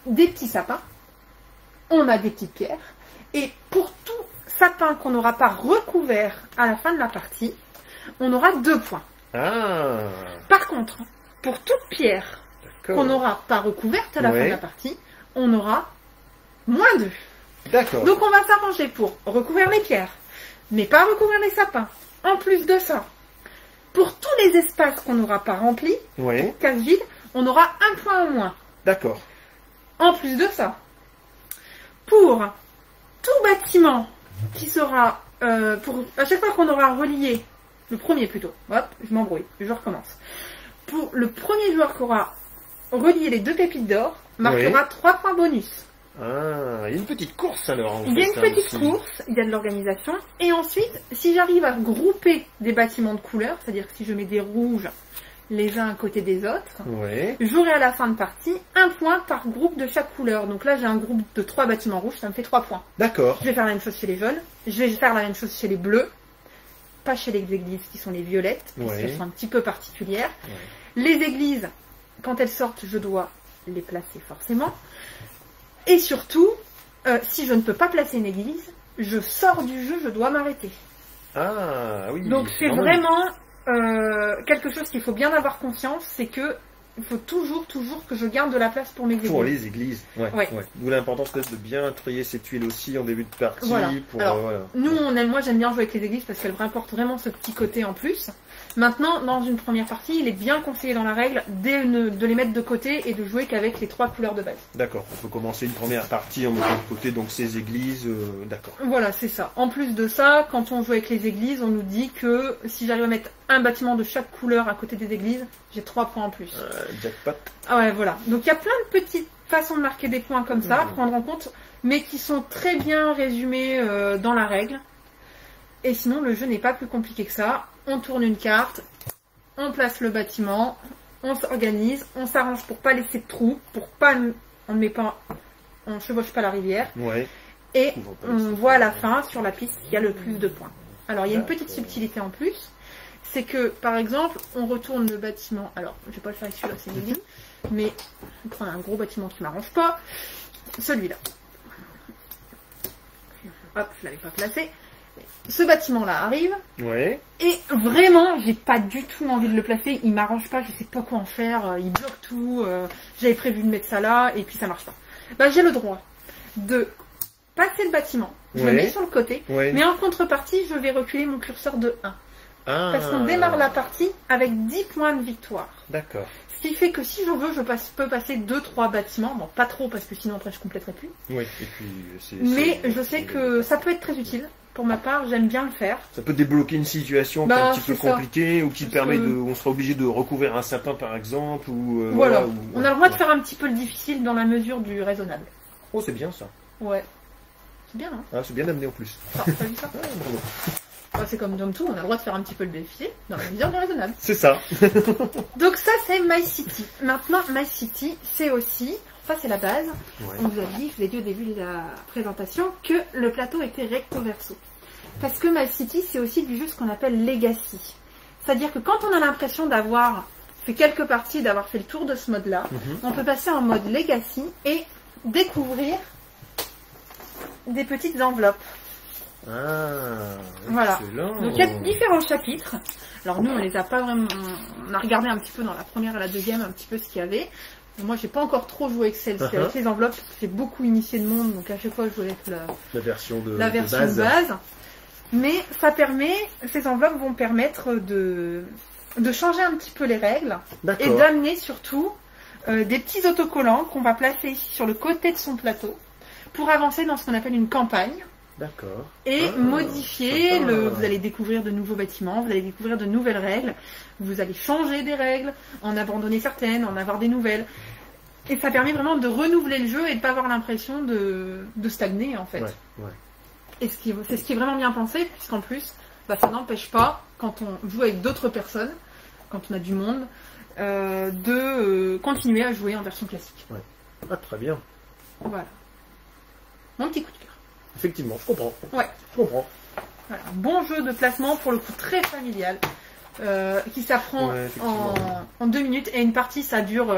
S1: des petits sapins, on a des petites pierres, et pour tout sapin qu'on n'aura pas recouvert à la fin de la partie, on aura 2 points.
S2: Ah.
S1: Par contre, pour toute pierre qu'on n'aura pas recouverte à la fin de la partie, on aura moins 2.
S2: D'accord.
S1: Donc on va s'arranger pour recouvrir les pierres, mais pas recouvrir les sapins. En plus de ça, pour tous les espaces qu'on n'aura pas remplis, case vide, on aura 1 point en moins.
S2: D'accord.
S1: En plus de ça, pour tout bâtiment qui sera, à chaque fois qu'on aura relié, le premier plutôt, hop, je m'embrouille, je recommence. Pour le premier joueur qui aura relié les 2 pépites d'or, marquera 3 points bonus.
S2: Ah, il y a une petite course alors.
S1: Il y a une petite course, il y a de l'organisation. Et ensuite, si j'arrive à grouper des bâtiments de couleurs, c'est-à-dire que si je mets des rouges les uns à côté des autres, j'aurai à la fin de partie 1 point par groupe de chaque couleur. Donc là, j'ai un groupe de 3 bâtiments rouges, ça me fait 3 points.
S2: D'accord.
S1: Je vais faire la même chose chez les jaunes, je vais faire la même chose chez les bleus, pas chez les églises qui sont les violettes, puisqu'elles sont un petit peu particulières. Les églises, quand elles sortent, je dois les placer forcément. Et surtout, si je ne peux pas placer une église, je sors du jeu, je dois m'arrêter.
S2: Ah oui.
S1: Donc c'est vraiment quelque chose qu'il faut bien avoir conscience, c'est que il faut toujours que je garde de la place pour mes églises.
S2: Pour les églises, D'où l'importance de bien trier ces tuiles aussi en début de partie.
S1: Voilà.
S2: Pour,
S1: alors, nous, moi j'aime bien jouer avec les églises parce qu'elles rapportent vraiment ce petit côté en plus. Maintenant, dans une première partie, il est bien conseillé dans la règle de les mettre de côté et de jouer qu'avec les 3 couleurs de base. D'accord,
S2: on peut commencer une première partie en mettant de côté donc ces églises, d'accord.
S1: Voilà, c'est ça. En plus de ça, quand on joue avec les églises, on nous dit que si j'arrive à mettre un bâtiment de chaque couleur à côté des églises, j'ai 3 points en plus.
S2: Jackpot.
S1: Ah ouais, voilà. Donc il y a plein de petites façons de marquer des points comme ça, à prendre en compte, mais qui sont très bien résumées dans la règle. Et sinon, le jeu n'est pas plus compliqué que ça. On tourne une carte, on place le bâtiment, on s'organise, on s'arrange pour pas laisser de trous, pour pas, on chevauche pas la rivière. Et on voit à la fin, sur la piste, il y a le plus de points. Alors, il y a une petite subtilité en plus, c'est que, par exemple, on retourne le bâtiment. Alors, je vais pas le faire avec celui-là, c'est une ligne, mais je vais prendre un gros bâtiment qui m'arrange pas. Celui-là. Hop, je l'avais pas placé. Ce bâtiment-là arrive, et vraiment, j'ai pas du tout envie de le placer, il m'arrange pas, je sais pas quoi en faire, il bloque tout, j'avais prévu de mettre ça là, et puis ça marche pas. Bah, j'ai le droit de passer le bâtiment. Je
S2: Ouais.
S1: le mets sur le côté.
S2: Ouais.
S1: Mais en contrepartie, je vais reculer mon curseur de 1.
S2: Ah,
S1: Parce qu'on démarre la partie avec 10 points de victoire.
S2: D'accord.
S1: Ce qui fait que si je veux, peux passer 2-3 bâtiments. Bon, pas trop parce que sinon après je compléterai plus.
S2: Oui, et puis
S1: Mais je sais que ça peut être très utile. Pour ma part, j'aime bien le faire.
S2: ça peut débloquer une situation qui est
S1: Bah,
S2: un petit peu
S1: c'est ça.
S2: compliquée ou qui
S1: Parce
S2: permet
S1: que-
S2: de. On sera obligé de recouvrir un sapin par exemple. Ou,
S1: Voilà.
S2: ou-
S1: On a le droit de faire un petit peu le difficile dans la mesure du raisonnable.
S2: Oh, c'est bien ça.
S1: Ouais. C'est bien, hein.
S2: Ah, c'est bien amené en plus.
S1: Ah, t'as vu ça
S2: Ah, bravo.
S1: Ouais, c'est comme dans tout, on a le droit de faire un petit peu le difficile dans la mesure du raisonnable.
S2: C'est ça.
S1: Donc ça, c'est My City. Maintenant, My City, c'est aussi... Ça, c'est la base.
S2: Ouais.
S1: On vous a dit, je vous ai dit au début de la présentation, que le plateau était recto verso. Parce que My City, c'est aussi du jeu ce qu'on appelle Legacy. C'est-à-dire que quand on a l'impression d'avoir fait quelques parties, d'avoir fait le tour de ce mode-là,
S2: Mhm.
S1: on peut passer en mode Legacy et découvrir des petites enveloppes.
S2: Ah,
S1: Voilà.
S2: excellent.
S1: Donc il y a différents chapitres. Alors nous, on les a pas vraiment... On a regardé un petit peu dans la première et la deuxième, un petit peu ce qu'il y avait. Moi, j'ai pas encore trop joué avec celle-ci, avec les enveloppes. J'ai beaucoup initié de monde, donc à chaque fois, je jouais avec
S2: La version de,
S1: la
S2: de
S1: version
S2: base.
S1: base. Mais ça permet, ces enveloppes vont permettre de changer un petit peu les règles et
S2: D'accord.
S1: d'amener surtout des petits autocollants qu'on va placer ici sur le côté de son plateau pour avancer dans ce qu'on appelle une campagne
S2: D'accord.
S1: et
S2: Ah,
S1: modifier.
S2: sympa.
S1: Vous allez découvrir de nouveaux bâtiments, vous allez découvrir de nouvelles règles, vous allez changer des règles, en abandonner certaines, en avoir des nouvelles. Et ça permet vraiment de renouveler le jeu et de ne pas avoir l'impression de stagner en fait.
S2: Ouais, ouais.
S1: Et c'est ce qui est vraiment bien pensé, puisqu'en plus, bah, ça n'empêche pas, quand on joue avec d'autres personnes, quand on a du monde, de continuer à jouer en version classique.
S2: Ah, très bien.
S1: Voilà. Mon petit coup de cœur.
S2: Effectivement, je comprends.
S1: Ouais.
S2: Je comprends.
S1: Voilà. Bon jeu de placement, pour le coup très familial, qui s'apprend
S2: Ouais, effectivement.
S1: en 2 minutes, et une partie ça dure,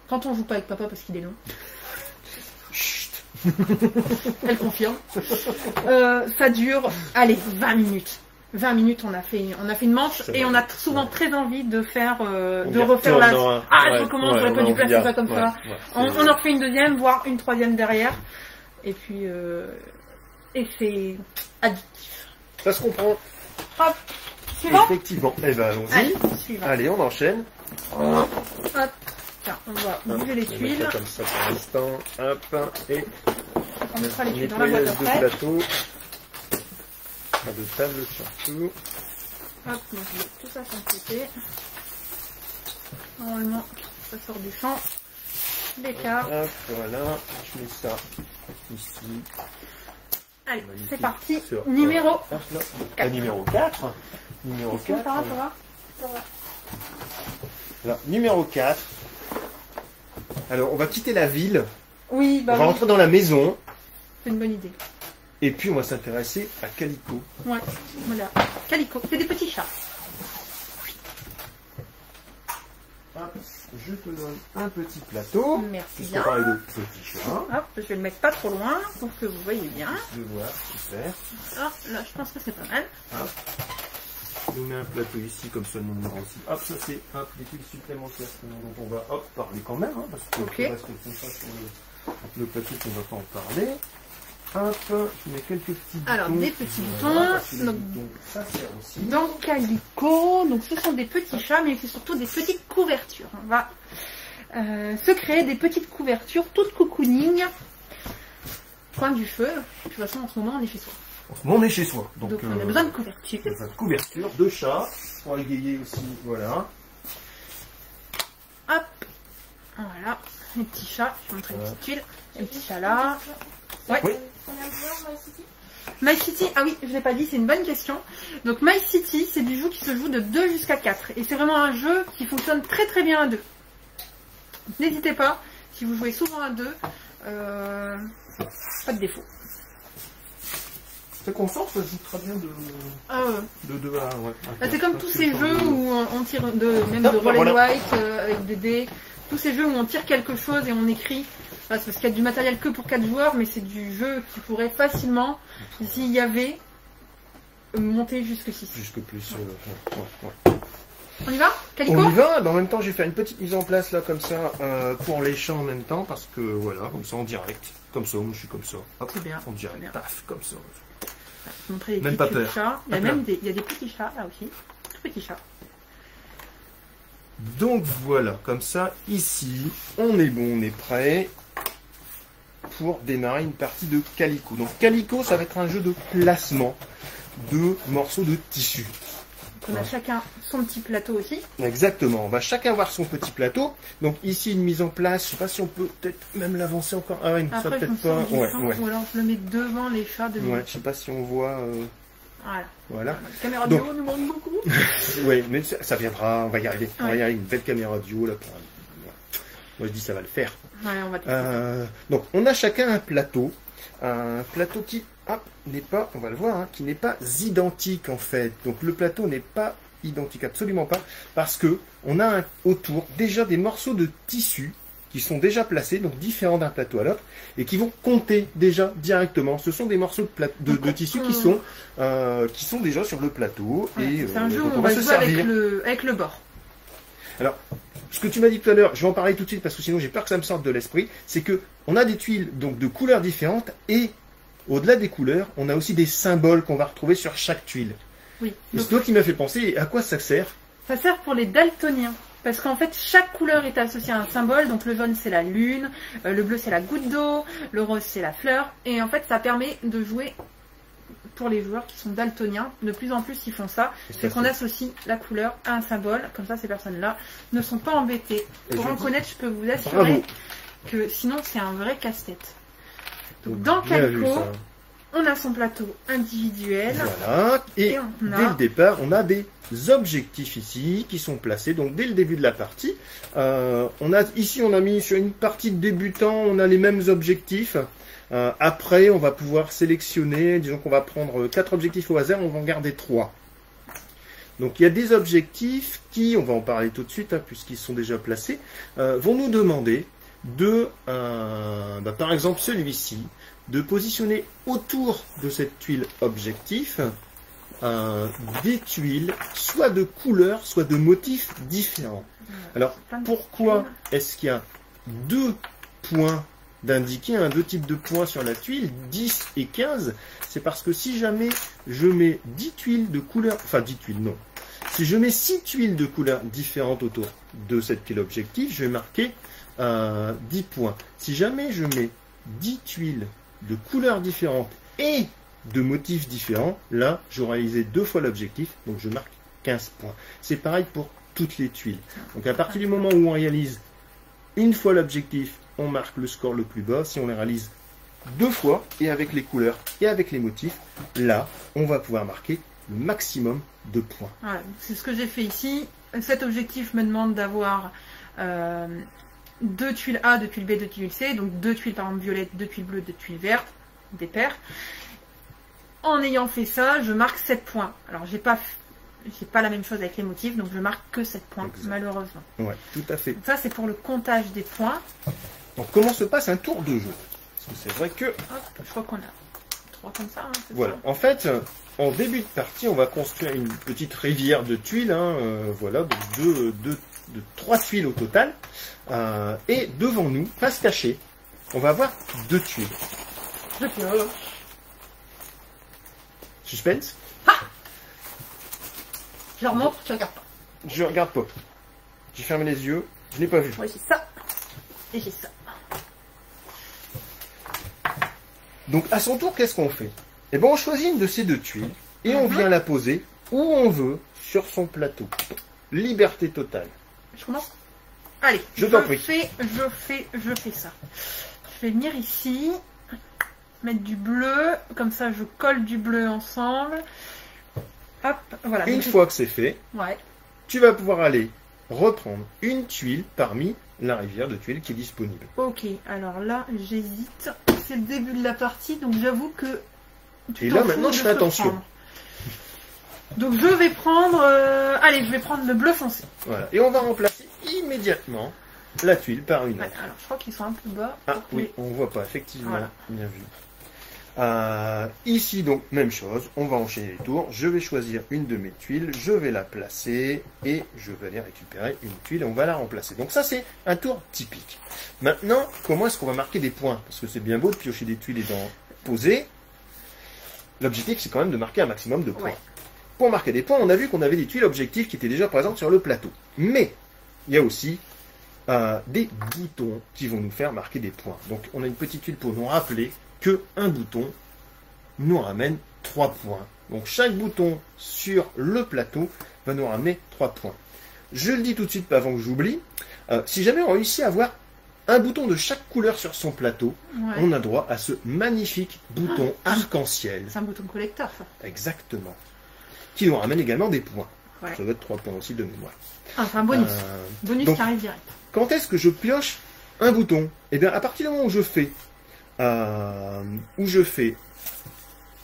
S1: quand on joue pas avec papa parce qu'il est long,
S2: Chut.
S1: elle confirme, ça dure, allez, 20 minutes. 20 minutes, on a fait une manche,
S2: C'est
S1: et
S2: vrai.
S1: on a souvent
S2: Ouais.
S1: très envie de faire,
S2: On
S1: de
S2: y
S1: refaire
S2: retourne
S1: la...
S2: dans un-
S1: Ah, je
S2: ouais,
S1: recommence,
S2: ouais,
S1: j'aurais pas
S2: ouais,
S1: dû
S2: on
S1: placer
S2: regarde.
S1: ça comme ça.
S2: Ouais,
S1: On en refait une deuxième, voire une troisième derrière. Et puis, et c'est addictif.
S2: Ça se comprend.
S1: Hop, suivant.
S2: Effectivement. Eh ben, allons-y.
S1: Allez, suivant.
S2: Allez, on enchaîne.
S1: Hop. Tiens, on va bouger les
S2: On va
S1: tuiles.
S2: mettre ça comme ça pour l'instant. Hop. Et
S1: On mettra les tuiles dans la boîte
S2: nettoyage de
S1: après.
S2: plateau. Pas de table surtout.
S1: Hop, donc je mets tout ça sur le côté. Normalement, ça sort du champ. L'écart.
S2: Hop, voilà. Je mets ça ici.
S1: Allez,
S2: Magnifique.
S1: c'est parti.
S2: Sur-
S1: Numéro
S2: Hop, là.
S1: 4.
S2: Numéro 4. Numéro 4.
S1: Ça va.
S2: Là, numéro 4. Alors, on va quitter la ville.
S1: Oui, bah
S2: On va
S1: oui,
S2: rentrer dans la maison.
S1: c'est une bonne idée.
S2: Et puis, on va s'intéresser à Calico.
S1: Ouais, voilà. Calico, c'est des petits chats.
S2: Hop, je te donne un petit plateau.
S1: Merci
S2: Puisqu'on
S1: bien.
S2: parle de petits chats.
S1: Hop, je vais le mettre pas trop loin pour que vous voyez bien.
S2: De voir, super.
S1: Ah, là, je pense que c'est pas mal.
S2: On met un plateau ici, comme ça nous on aussi. Hop, ça c'est des tuiles supplémentaires. Donc on va parler quand même, hein, parce que
S1: Ok.
S2: le reste qu'on fasse sur le plateau, on va pas en parler. Hop, je mets quelques petits boutons.
S1: Alors, des petits
S2: Voilà,
S1: boutons.
S2: parce que les
S1: Donc,
S2: boutons, ça sert aussi.
S1: dans Calico, donc ce sont des petits chats, mais c'est surtout des petites couvertures. On va se créer des petites couvertures, toutes cocooning. Coin du feu. De toute façon, en ce moment, on est chez soi.
S2: En ce moment, on est chez soi.
S1: Donc, on a besoin de couverture.
S2: besoin de couverture, de chat, pour égayer aussi, voilà.
S1: Hop. Voilà. Les petits chats. Je vais montrer les petites tuiles. Les petits chats là. Ouais.
S2: Oui.
S3: Combien de joueurs, My City?
S1: My City, ah oui, je ne l'ai pas dit, c'est une bonne question. Donc My City, c'est du jeu qui se joue de 2 jusqu'à 4. Et c'est vraiment un jeu qui fonctionne très très bien à 2. N'hésitez pas, si vous jouez souvent à 2, pas de défaut.
S2: C'est consort, ça se joue très bien de
S1: Ah,
S2: 2 à 1, ouais.
S1: bah, c'est comme tous ces jeux où on tire même
S2: Hop,
S1: de roll and
S2: voilà.
S1: white avec des dés. Tous ces jeux où on tire quelque chose et on écrit. Voilà, c'est parce qu'il y a du matériel que pour 4 joueurs, mais c'est du jeu qui pourrait facilement, s'il y avait, monter jusque 6.
S2: Jusque plus. Ouais.
S1: On y va? Calico?
S2: On y va, mais en même temps, je vais faire une petite mise en place là, comme ça, pour les champs en même temps, parce que voilà, comme ça en direct. Comme ça, moi je suis comme ça. Hop,
S1: C'est bien.
S2: en direct,
S1: C'est bien.
S2: paf, comme ça.
S1: Montrer les
S2: Même
S1: petits
S2: pas peur.
S1: chats. Il y a
S2: Hop
S1: même
S2: là.
S1: des, il y a des petits chats là aussi. Tout petits chats.
S2: Donc voilà, comme ça, ici, on est bon, on est prêt pour démarrer une partie de Calico. Donc Calico, ça va être un jeu de placement de morceaux de tissu.
S1: On a chacun son petit plateau aussi.
S2: Exactement, on va chacun avoir son petit plateau. Donc ici, une mise en place, je sais pas si on peut peut-être même l'avancer encore. Ah ouais, ça
S1: Après, je me
S2: peut-être pas.
S1: sens
S2: Ouais,
S1: différent,
S2: ouais.
S1: ou alors je le mets devant les chats de
S2: Ouais, je sais pas si on voit.
S1: Voilà.
S2: Voilà.
S1: La caméra
S2: Donc-
S1: duo nous manque beaucoup.
S2: Oui, mais ça viendra, on va y arriver. On va y
S1: Ouais.
S2: arriver, une belle caméra duo là. Moi je dis ça va le faire.
S1: Ouais, on va tester.
S2: Donc on a chacun un plateau qui n'est pas, on va le voir, hein, qui n'est pas identique en fait. Donc le plateau n'est pas identique, absolument pas, parce que on a autour déjà des morceaux de tissu qui sont déjà placés, donc différents d'un plateau à l'autre, et qui vont compter déjà directement. Ce sont des morceaux de tissu qui sont déjà sur le plateau.
S1: Ouais,
S2: Et
S1: c'est un jeu où
S2: donc
S1: on va
S2: se
S1: jouer avec
S2: servir.
S1: le bord.
S2: Alors, ce que tu m'as dit tout à l'heure, je vais en parler tout de suite parce que sinon j'ai peur que ça me sorte de l'esprit, c'est que on a des tuiles donc de couleurs différentes et au-delà des couleurs, on a aussi des symboles qu'on va retrouver sur chaque tuile.
S1: Oui.
S2: Et
S1: Donc,
S2: c'est toi qui m'as fait penser à quoi ça sert.
S1: ça sert pour les daltoniens. Parce qu'en fait, chaque couleur est associée à un symbole. Donc le jaune, c'est la lune, le bleu, c'est la goutte d'eau, le rose, c'est la fleur. Et en fait, ça permet de jouer pour les joueurs qui sont daltoniens. De plus en plus, ils font ça.
S2: Et ça,
S1: C'est qu'on
S2: c'est-
S1: associe la couleur à un symbole. Comme ça, ces personnes-là ne sont pas embêtées.
S2: Et
S1: Pour
S2: je
S1: en
S2: dis-
S1: connaître, je peux vous assurer
S2: Bravo.
S1: que sinon, c'est un vrai casse-tête. Donc,
S2: Donc,
S1: dans
S2: bien vu,
S1: Calico,
S2: ça.
S1: on a son plateau individuel.
S2: Voilà. Et
S1: Et on
S2: dès
S1: a...
S2: le départ, on a des objectifs ici qui sont placés. Donc dès le début de la partie, ici on a mis sur une partie de débutant, on a les mêmes objectifs. Après, on va pouvoir sélectionner. Disons qu'on va prendre 4 objectifs au hasard, on va en garder 3. Donc il y a des objectifs qui, on va en parler tout de suite, hein, puisqu'ils sont déjà placés, vont nous demander de, par exemple celui-ci, de positionner autour de cette tuile objectif des tuiles, soit de couleurs, soit de motifs différents. Alors
S1: plein de
S2: pourquoi
S1: tuiles.
S2: est-ce qu'il y a 2 points d'indiquer, deux types de points sur la tuile, 10 et 15? C'est parce que si jamais je mets 10 tuiles de couleurs, enfin 10 tuiles, non. Si je mets 6 tuiles de couleurs différentes autour de cette tuile objectif, je vais marquer 10 points. Si jamais je mets 10 tuiles de couleurs différentes et de motifs différents, là, j'aurai réalisé 2 fois l'objectif, donc je marque 15 points. C'est pareil pour toutes les tuiles. Donc à partir du moment où on réalise une fois l'objectif, on marque le score le plus bas. Si on les réalise 2 fois, et avec les couleurs et avec les motifs, là, on va pouvoir marquer le maximum de points.
S1: Voilà, c'est ce que j'ai fait ici. Cet objectif me demande d'avoir 2 tuiles A, 2 tuiles B, 2 tuiles C, donc 2 tuiles par exemple violettes, 2 tuiles bleues, 2 tuiles vertes, des paires. En ayant fait ça, je marque 7 points. Alors j'ai pas la même chose avec les motifs, donc je marque que 7 points,
S2: Exact.
S1: malheureusement.
S2: Ouais, tout à fait.
S1: Donc ça c'est pour le comptage des points.
S2: Donc comment se passe un tour de jeu? Parce que c'est vrai que,
S1: Hop, je crois qu'on a 3 comme ça. Hein, c'est
S2: voilà,
S1: ça.
S2: en fait, en début de partie, on va construire une petite rivière de tuiles, voilà, donc 3 tuiles au total. Et devant nous, face cachée, on va avoir 2 tuiles. Suspense.
S1: Je leur montre, tu regardes pas.
S2: Je regarde pas. J'ai fermé les yeux, je n'ai pas vu.
S1: Moi j'ai ça, et j'ai ça.
S2: Donc à son tour, qu'est-ce qu'on fait? Eh bien, on choisit une de ces 2 tuiles et on vient la poser où on veut sur son plateau. Liberté totale.
S1: Je commence. Allez,
S2: Je t'en prie.
S1: je fais ça. Je vais venir ici, mettre du bleu, comme ça je colle du bleu ensemble. Hop, voilà.
S2: Une
S1: donc
S2: fois que c'est fait,
S1: ouais.
S2: tu vas pouvoir aller reprendre une tuile parmi la rivière de tuiles qui est disponible.
S1: Ok, alors là j'hésite. C'est le début de la partie, donc j'avoue que. tu
S2: Et
S1: t'en
S2: là,
S1: fous
S2: maintenant,
S1: de
S2: je fais attention.
S1: surprendre. Donc je vais prendre. Allez, je vais prendre le bleu foncé.
S2: Voilà. Et on va remplacer immédiatement la tuile par une
S1: Ouais,
S2: autre.
S1: alors je crois qu'ils sont un peu bas.
S2: Ah
S1: Donc,
S2: oui, on voit pas, effectivement.
S1: Voilà.
S2: Bien vu. Ici donc même chose, on va enchaîner les tours, je vais choisir une de mes tuiles, je vais la placer et je vais aller récupérer une tuile et on va la remplacer. Donc ça c'est un tour typique. Maintenant, comment est-ce qu'on va marquer des points? Parce que c'est bien beau de piocher des tuiles et d'en poser. L'objectif c'est quand même de marquer un maximum de points.
S1: Ouais.
S2: Pour marquer des points, on a vu qu'on avait des tuiles objectifs qui étaient déjà présentes sur le plateau. Mais il y a aussi des boutons qui vont nous faire marquer des points. Donc on a une petite tuile pour nous rappeler qu'un bouton nous ramène 3 points. Donc chaque bouton sur le plateau va nous ramener 3 points. Je le dis tout de suite avant que j'oublie, si jamais on réussit à avoir un bouton de chaque couleur sur son plateau,
S1: Ouais.
S2: on a droit à ce magnifique bouton arc-en-ciel.
S1: C'est un bouton collector, ça.
S2: Exactement. Qui nous ramène également des points.
S1: Ouais.
S2: Ça va être 3 points aussi de mémoire.
S1: Ah, c'est un bonus. Bonus
S2: donc-
S1: qui arrive direct.
S2: Quand est-ce que je pioche un bouton? Eh bien, à partir du moment où je fais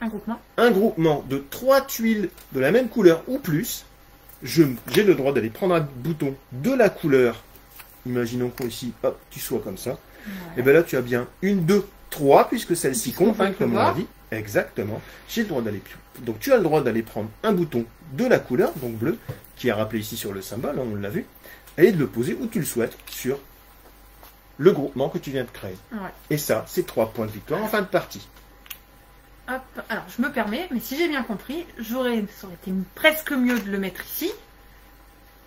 S1: Un groupement.
S2: un groupement de 3 tuiles de la même couleur ou plus, j'ai le droit d'aller prendre un bouton de la couleur. Imaginons qu'ici, hop, tu sois comme ça.
S1: Ouais.
S2: Et bien là, tu as bien 1, 2, 3, puisque celle-ci
S1: Puisqu'on
S2: compte,
S1: peut le
S2: comme on
S1: voir.
S2: l'a dit. Exactement. J'ai le droit d'aller. Donc, tu as le droit d'aller prendre un bouton de la couleur, donc bleu, qui est rappelé ici sur le symbole, hein, on l'a vu, et de le poser où tu le souhaites sur le groupement que tu viens de créer.
S1: Ouais.
S2: Et ça, c'est 3 points de victoire en fin de partie.
S1: Hop. Alors, je me permets, mais si j'ai bien compris, ça aurait été presque mieux de le mettre ici.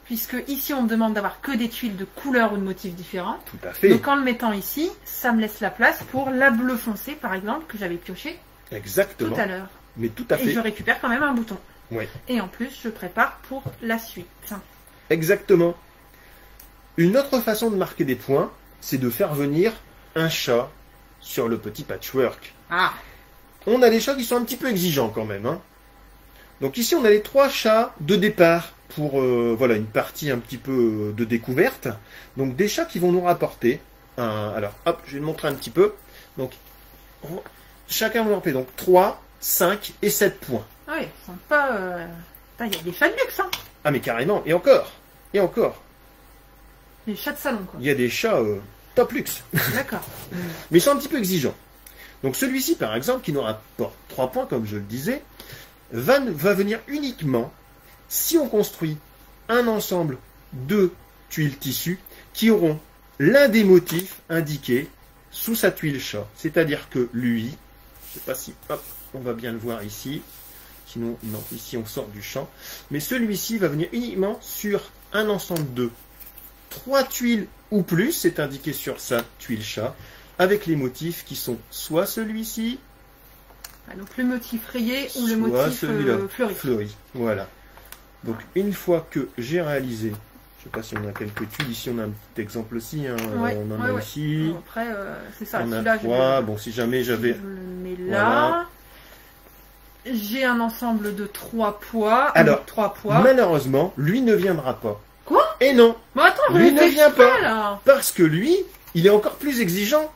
S1: Puisque ici, on me demande d'avoir que des tuiles de couleurs ou de motifs différents.
S2: Tout à fait.
S1: Donc, en le mettant ici, ça me laisse la place pour la bleu foncé, par exemple, que j'avais pioché
S2: Exactement.
S1: tout à l'heure.
S2: Mais tout à
S1: Et
S2: fait.
S1: je récupère quand même un bouton.
S2: Ouais.
S1: Et en plus, je prépare pour la suite.
S2: Exactement. Une autre façon de marquer des points, c'est de faire venir un chat sur le petit patchwork.
S1: Ah.
S2: On a des chats qui sont un petit peu exigeants quand même. Hein. Donc ici, on a les 3 chats de départ pour voilà, une partie un petit peu de découverte. Donc des chats qui vont nous rapporter. Alors, hop, je vais le montrer un petit peu. Donc, chacun va nous rapporter donc 3, 5 et 7 points.
S1: Ah oui, ils sont pas... Il y a des chats de luxe, hein.
S2: Ah mais carrément, et encore. Et encore.
S1: Des chats de salon, quoi.
S2: Il y a des chats top luxe.
S1: D'accord.
S2: Mais ils sont un petit peu exigeants. Donc celui-ci, par exemple, qui nous rapporte 3 points, comme je le disais, va venir uniquement si on construit un ensemble de tuiles tissu qui auront l'un des motifs indiqués sous sa tuile chat. C'est-à-dire que lui, je ne sais pas si hop, on va bien le voir ici, sinon non, ici on sort du champ, mais celui-ci va venir uniquement sur un ensemble de 3 tuiles ou plus, c'est indiqué sur sa tuile chat, avec les motifs qui sont soit celui-ci,
S1: Ah, donc le motif rayé ou le
S2: soit
S1: motif
S2: celui-là,
S1: fleuri.
S2: Voilà. Donc une fois que j'ai réalisé, je ne sais pas si on a quelques tuiles, ici on a un petit exemple aussi, hein,
S1: Ouais,
S2: on en
S1: ouais,
S2: a
S1: ouais.
S2: ici,
S1: Bon, après, c'est ça.
S2: on a
S1: Celui-là,
S2: 3, bon si jamais j'avais...
S1: je le mets là.
S2: Voilà.
S1: J'ai un ensemble de 3 poids.
S2: Alors,
S1: 3 poids.
S2: Malheureusement, lui ne viendra pas.
S1: Quoi?
S2: Et non,
S1: Bon, attends, je
S2: lui
S1: l'ai
S2: ne
S1: fait
S2: vient
S1: exprès,
S2: pas.
S1: là.
S2: parce que lui, il est encore plus exigeant.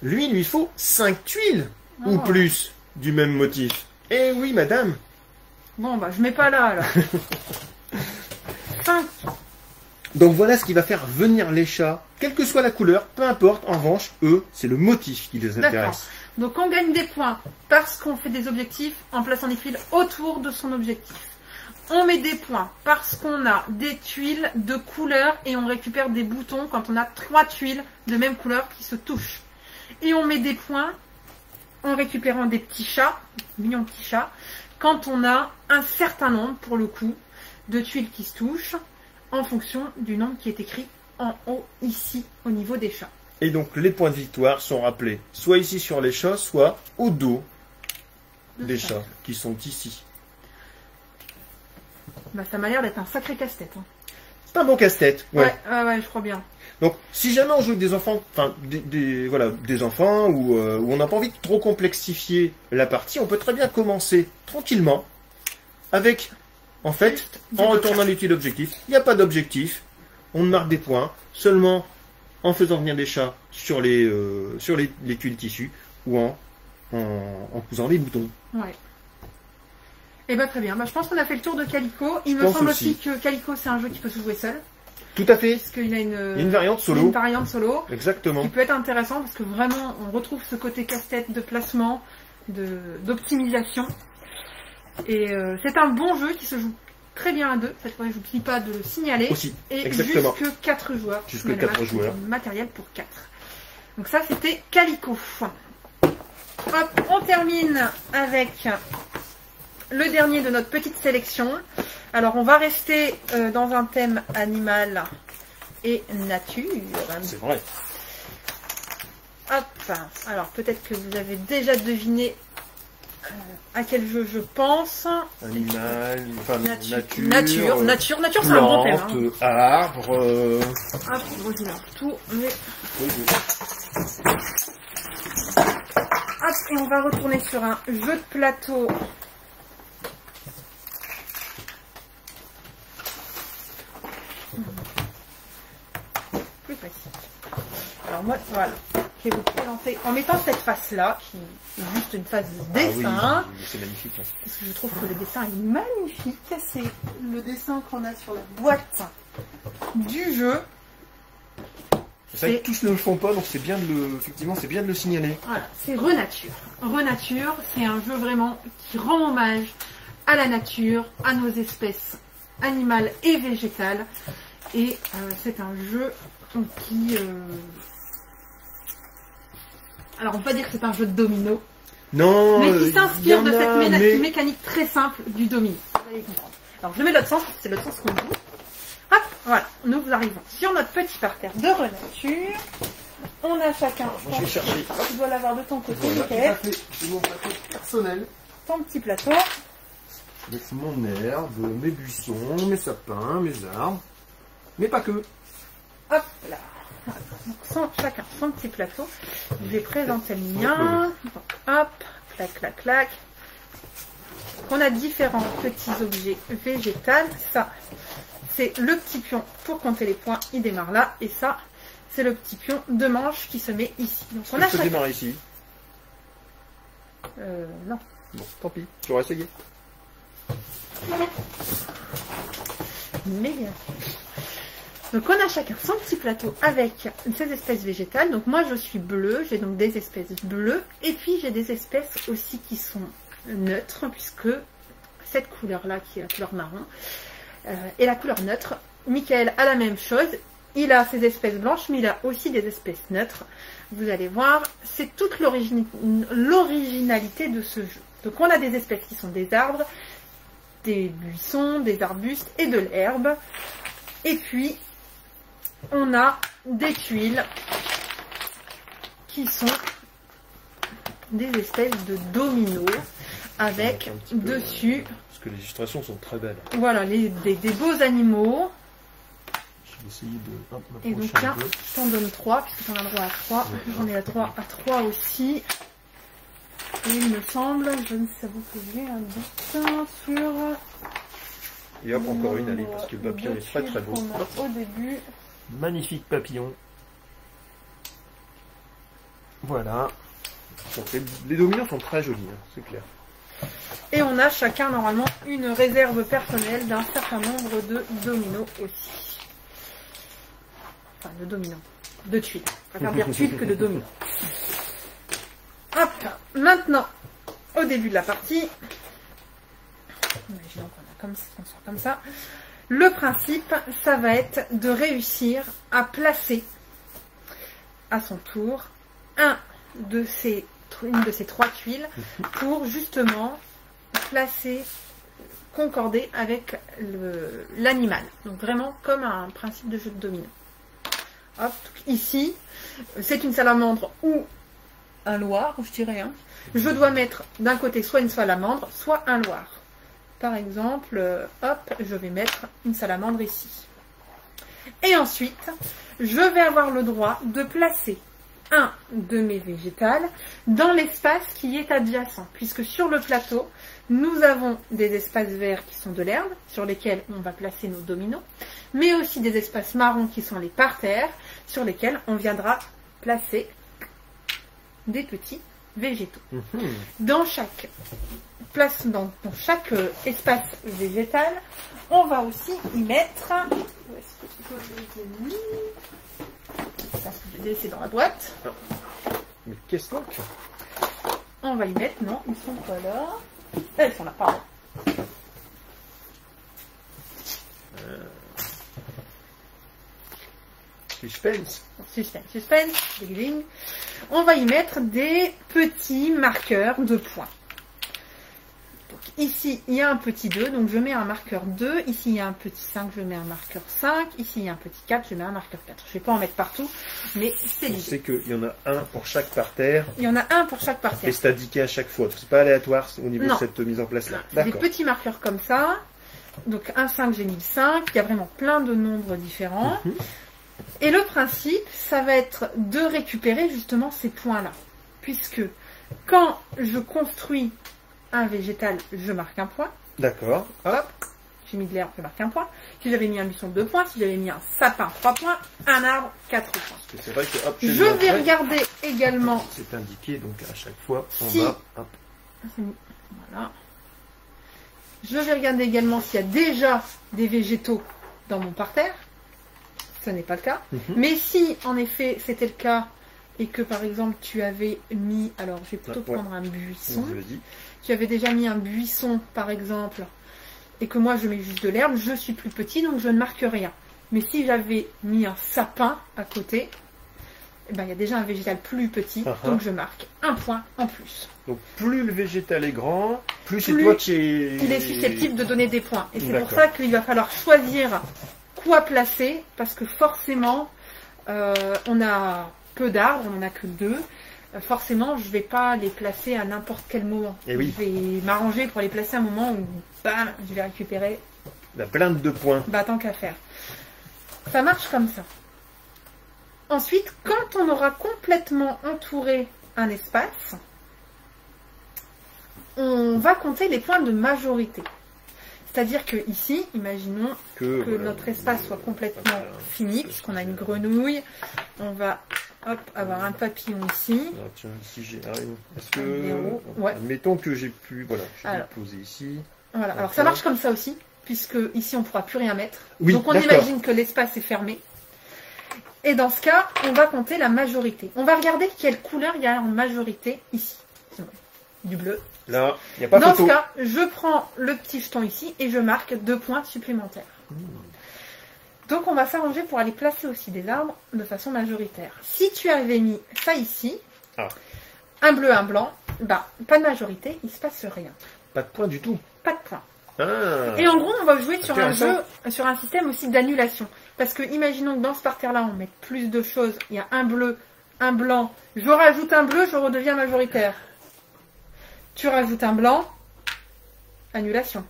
S2: Lui, il lui faut 5 tuiles ou
S1: Oh.
S2: plus du même motif. Eh oui, madame.
S1: Bon, bah, je mets pas là, alors. 5.
S2: Donc voilà ce qui va faire venir les chats, quelle que soit la couleur, peu importe. En revanche, eux, c'est le motif qui les
S1: D'accord.
S2: intéresse.
S1: Donc, on gagne des points parce qu'on fait des objectifs en plaçant des tuiles autour de son objectif. On met des points parce qu'on a des tuiles de couleur et on récupère des boutons quand on a 3 tuiles de même couleur qui se touchent. Et on met des points en récupérant des petits chats, mignons petits chats, quand on a un certain nombre, pour le coup, de tuiles qui se touchent en fonction du nombre qui est écrit en haut, ici, au niveau des chats.
S2: Et donc les points de victoire sont rappelés soit ici sur les chats, soit au dos des chats qui sont ici.
S1: Bah, ça m'a l'air d'être un sacré casse-tête. Hein.
S2: C'est un bon casse-tête. Ouais.
S1: Ouais, je crois bien.
S2: Donc, si jamais on joue avec des enfants, enfin, des enfants où on n'a pas envie de trop complexifier la partie, on peut très bien commencer tranquillement avec, en fait,
S1: Juste
S2: en
S1: des
S2: retournant les tuiles d'objectif. Il n'y a pas d'objectif. On ne marque des points seulement en faisant venir des chats sur les tuiles tissus ou en cousant des boutons.
S1: Ouais. Et bah très bien. Bah, je pense qu'on a fait le tour de Calico. Il
S2: Je
S1: me
S2: pense
S1: semble
S2: aussi
S1: aussi que Calico c'est un jeu qui peut se jouer seul.
S2: Tout à fait.
S1: Parce qu'il a
S2: Il y a une variante solo.
S1: une variante solo.
S2: Exactement.
S1: Qui peut être intéressant parce que vraiment on retrouve ce côté casse-tête de placement. d'optimisation. Et c'est un bon jeu qui se joue très bien à deux. Cette fois, je n'oublie pas de le signaler.
S2: Aussi,
S1: et
S2: exactement.
S1: jusque 4 joueurs.
S2: Jusque 4 joueurs.
S1: Matériel pour 4. Donc ça, c'était Calico. Hop, on termine avec le dernier de notre petite sélection. Alors, on va rester dans un thème animal et nature.
S2: C'est vrai.
S1: Hop, alors peut-être que vous avez déjà deviné à quel jeu je pense.
S2: Animal, enfin,
S1: Nature, c'est un bon thème.
S2: Plantes, arbres.
S1: Hop, bon, je mélange tout, mais... Hop, et on va retourner sur un jeu de plateau. Plus facile. Alors moi, voilà. Je vais vous présenter en mettant cette face-là, qui est juste une face de dessin.
S2: Ah oui, c'est magnifique. Hein.
S1: Parce que je trouve que le dessin est magnifique. C'est le dessin qu'on a sur la boîte du jeu.
S2: C'est vrai que tous ne le font pas, donc c'est bien de le, effectivement, c'est bien de le signaler.
S1: Voilà, c'est Renature. Renature, c'est un jeu vraiment qui rend hommage à la nature, à nos espèces animales et végétales. Et c'est un jeu qui... Alors, on peut pas dire que c'est un jeu de domino,
S2: Non,
S1: mais qui s'inspire de cette
S2: mais...
S1: mécanique très simple du domino. Vous allez comprendre. Alors, je mets l'autre sens, c'est l'autre sens qu'on joue. Hop, voilà, nous arrivons sur notre petit parterre de Renature. On a chacun,
S2: je vais chercher.
S1: Tu dois l'avoir de ton côté,
S2: Voilà,
S1: Mickaël.
S2: c'est mon plateau personnel.
S1: Ton petit plateau.
S2: Avec mon herbe, mes buissons, mes sapins, mes arbres. Mais pas que.
S1: Hop là. Donc, chacun son petit plateau. Je vais présenter le mien. Hop, clac, clac, clac. On a différents petits objets végétaux. Ça, c'est le petit pion pour compter les points. Il démarre là. Et ça, c'est le petit pion de manche qui se met ici. Donc, on a
S2: Je peux démarrer ici.
S1: Non.
S2: Bon, tant pis. J'aurais essayé.
S1: Mais bien sûr. Donc on a chacun son petit plateau avec ces espèces végétales. Donc moi je suis bleue, j'ai donc des espèces bleues. Et puis j'ai des espèces aussi qui sont neutres, puisque cette couleur-là, qui est la couleur marron, est la couleur neutre. Mickaël a la même chose. Il a ses espèces blanches, mais il a aussi des espèces neutres. Vous allez voir, c'est toute l'originalité de ce jeu. Donc on a des espèces qui sont des arbres, des buissons, des arbustes et de l'herbe. Et puis, on a des tuiles qui sont des espèces de dominos avec dessus...
S2: Parce que les illustrations sont très belles.
S1: Voilà, des beaux animaux.
S2: Je vais essayer de... Hop,
S1: et donc, tiens, je t'en donne 3, puisqu'on a le droit à 3. J'en ai à 3 aussi. Et il me semble, je ne sais pas que j'ai un dessin sur...
S2: Et hop, encore une, allez, parce que le papillon est très très beau.
S1: Au début.
S2: Magnifique papillon. Voilà. Donc, les dominos sont très jolis, hein, c'est clair.
S1: Et on a chacun normalement une réserve personnelle d'un certain nombre de dominos aussi. Enfin, de dominos. De tuiles. Je préfère dire tuiles que de dominos. Hop, maintenant, au début de la partie, imaginons qu'on soit comme ça, le principe, ça va être de réussir à placer à son tour une de ces 3 tuiles pour justement placer, concorder avec l'animal. Donc vraiment comme un principe de jeu de domino. Hop, ici, c'est une salamandre ou un loir, je dirais. Hein. Je dois mettre d'un côté soit une salamandre, soit un loir. Par exemple, hop, je vais mettre une salamandre ici. Et ensuite, je vais avoir le droit de placer un de mes végétales dans l'espace qui est adjacent. Puisque sur le plateau, nous avons des espaces verts qui sont de l'herbe, sur lesquels on va placer nos dominos, mais aussi des espaces marrons qui sont les parterres, sur lesquels on viendra placer des petits végétaux. Dans chaque espace végétal, on va aussi y mettre... Où est-ce que je les ai mis? Parce que je les ai laissés dans la boîte.
S2: Mais qu'est-ce donc?
S1: On va y mettre, non, ils sont pas là. Ils sont là, pardon.
S2: Suspense.
S1: Suspense, suspense, ding. On va y mettre des petits marqueurs de points. Donc, ici, il y a un petit 2, donc je mets un marqueur 2. Ici, il y a un petit 5, je mets un marqueur 5. Ici, il y a un petit 4, je mets un marqueur 4. Je ne vais pas en mettre partout, mais c'est
S2: On
S1: l'idée.
S2: sait qu'il y en a un pour chaque parterre.
S1: Il y en a un pour chaque
S2: Et
S1: partie.
S2: c'est indiqué à chaque fois. C'est pas aléatoire au niveau
S1: Non.
S2: de cette mise en place-là.
S1: Des
S2: D'accord.
S1: petits marqueurs comme ça. Donc, un 5, j'ai mis le 5. Il y a vraiment plein de nombres différents.
S2: Mhm.
S1: Et le principe, ça va être de récupérer justement ces points-là. Puisque quand je construis un végétal, je marque un point.
S2: D'accord.
S1: Hop, j'ai mis de l'herbe, je marque un point. Si j'avais mis un buisson, 2 points. Si j'avais mis un sapin, 3 points. Un arbre, 4 points.
S2: Parce que c'est vrai que hop,
S1: Je vais regarder également.
S2: C'est indiqué donc à chaque fois en
S1: Si-
S2: bas. Hop.
S1: Voilà. Je vais regarder également s'il y a déjà des végétaux dans mon parterre. Ce n'est pas le cas.
S2: Mhm.
S1: Mais si, en effet, c'était le cas, et que, par exemple, tu avais mis... Alors, je vais plutôt
S2: Ouais.
S1: prendre un buisson.
S2: Je le dis.
S1: Tu avais déjà mis un buisson, par exemple, et que moi, je mets juste de l'herbe, je suis plus petit, donc je ne marque rien. Mais si j'avais mis un sapin à côté, eh ben, il y a déjà un végétal plus petit, donc je marque un point en plus.
S2: Donc plus le végétal est grand, plus c'est
S1: Plus
S2: toi qui es...
S1: Il est susceptible de donner des points. Et c'est pour
S2: D'accord.
S1: ça qu'il va falloir choisir quoi placer, parce que forcément, on a peu d'arbres, on n'en a que 2. Forcément, je ne vais pas les placer à n'importe quel moment.
S2: Eh oui.
S1: Je vais m'arranger pour les placer à un moment où, bam, je vais récupérer,
S2: La plainte de points.
S1: bah, tant qu'à faire. Ça marche comme ça. Ensuite, quand on aura complètement entouré un espace, on va compter les points de majorité. C'est-à-dire que ici, imaginons que
S2: voilà,
S1: notre espace soit complètement fini, puisqu'on a une grenouille, on va hop, avoir un papillon ici.
S2: Alors, tiens, ici j'ai un. Est-ce
S1: Un
S2: que.
S1: zéro, ouais.
S2: Admettons que j'ai pu. Voilà, je vais
S1: Alors.
S2: le poser ici.
S1: Voilà. Alors ça marche comme ça aussi, puisque ici on ne pourra plus rien mettre.
S2: Oui,
S1: Donc on
S2: d'accord.
S1: imagine que l'espace est fermé. Et dans ce cas, on va compter la majorité. On va regarder quelle couleur il y a en majorité ici. Du bleu.
S2: Là, il n'y a pas
S1: Dans
S2: photo.
S1: ce cas, je prends le petit jeton ici et je marque 2 points supplémentaires. Donc on va s'arranger pour aller placer aussi des arbres de façon majoritaire. Si tu avais mis ça ici, un bleu, un blanc, bah pas de majorité, il se passe rien.
S2: Pas de point du tout.
S1: Pas de points.
S2: Ah.
S1: Et en gros, on va jouer sur un jeu,
S2: Intéressant.
S1: sur un système aussi d'annulation. Parce que imaginons que dans ce parterre-là, on met plus de choses. Il y a un bleu, un blanc. Je rajoute un bleu, je redeviens majoritaire. Tu rajoutes un blanc, annulation.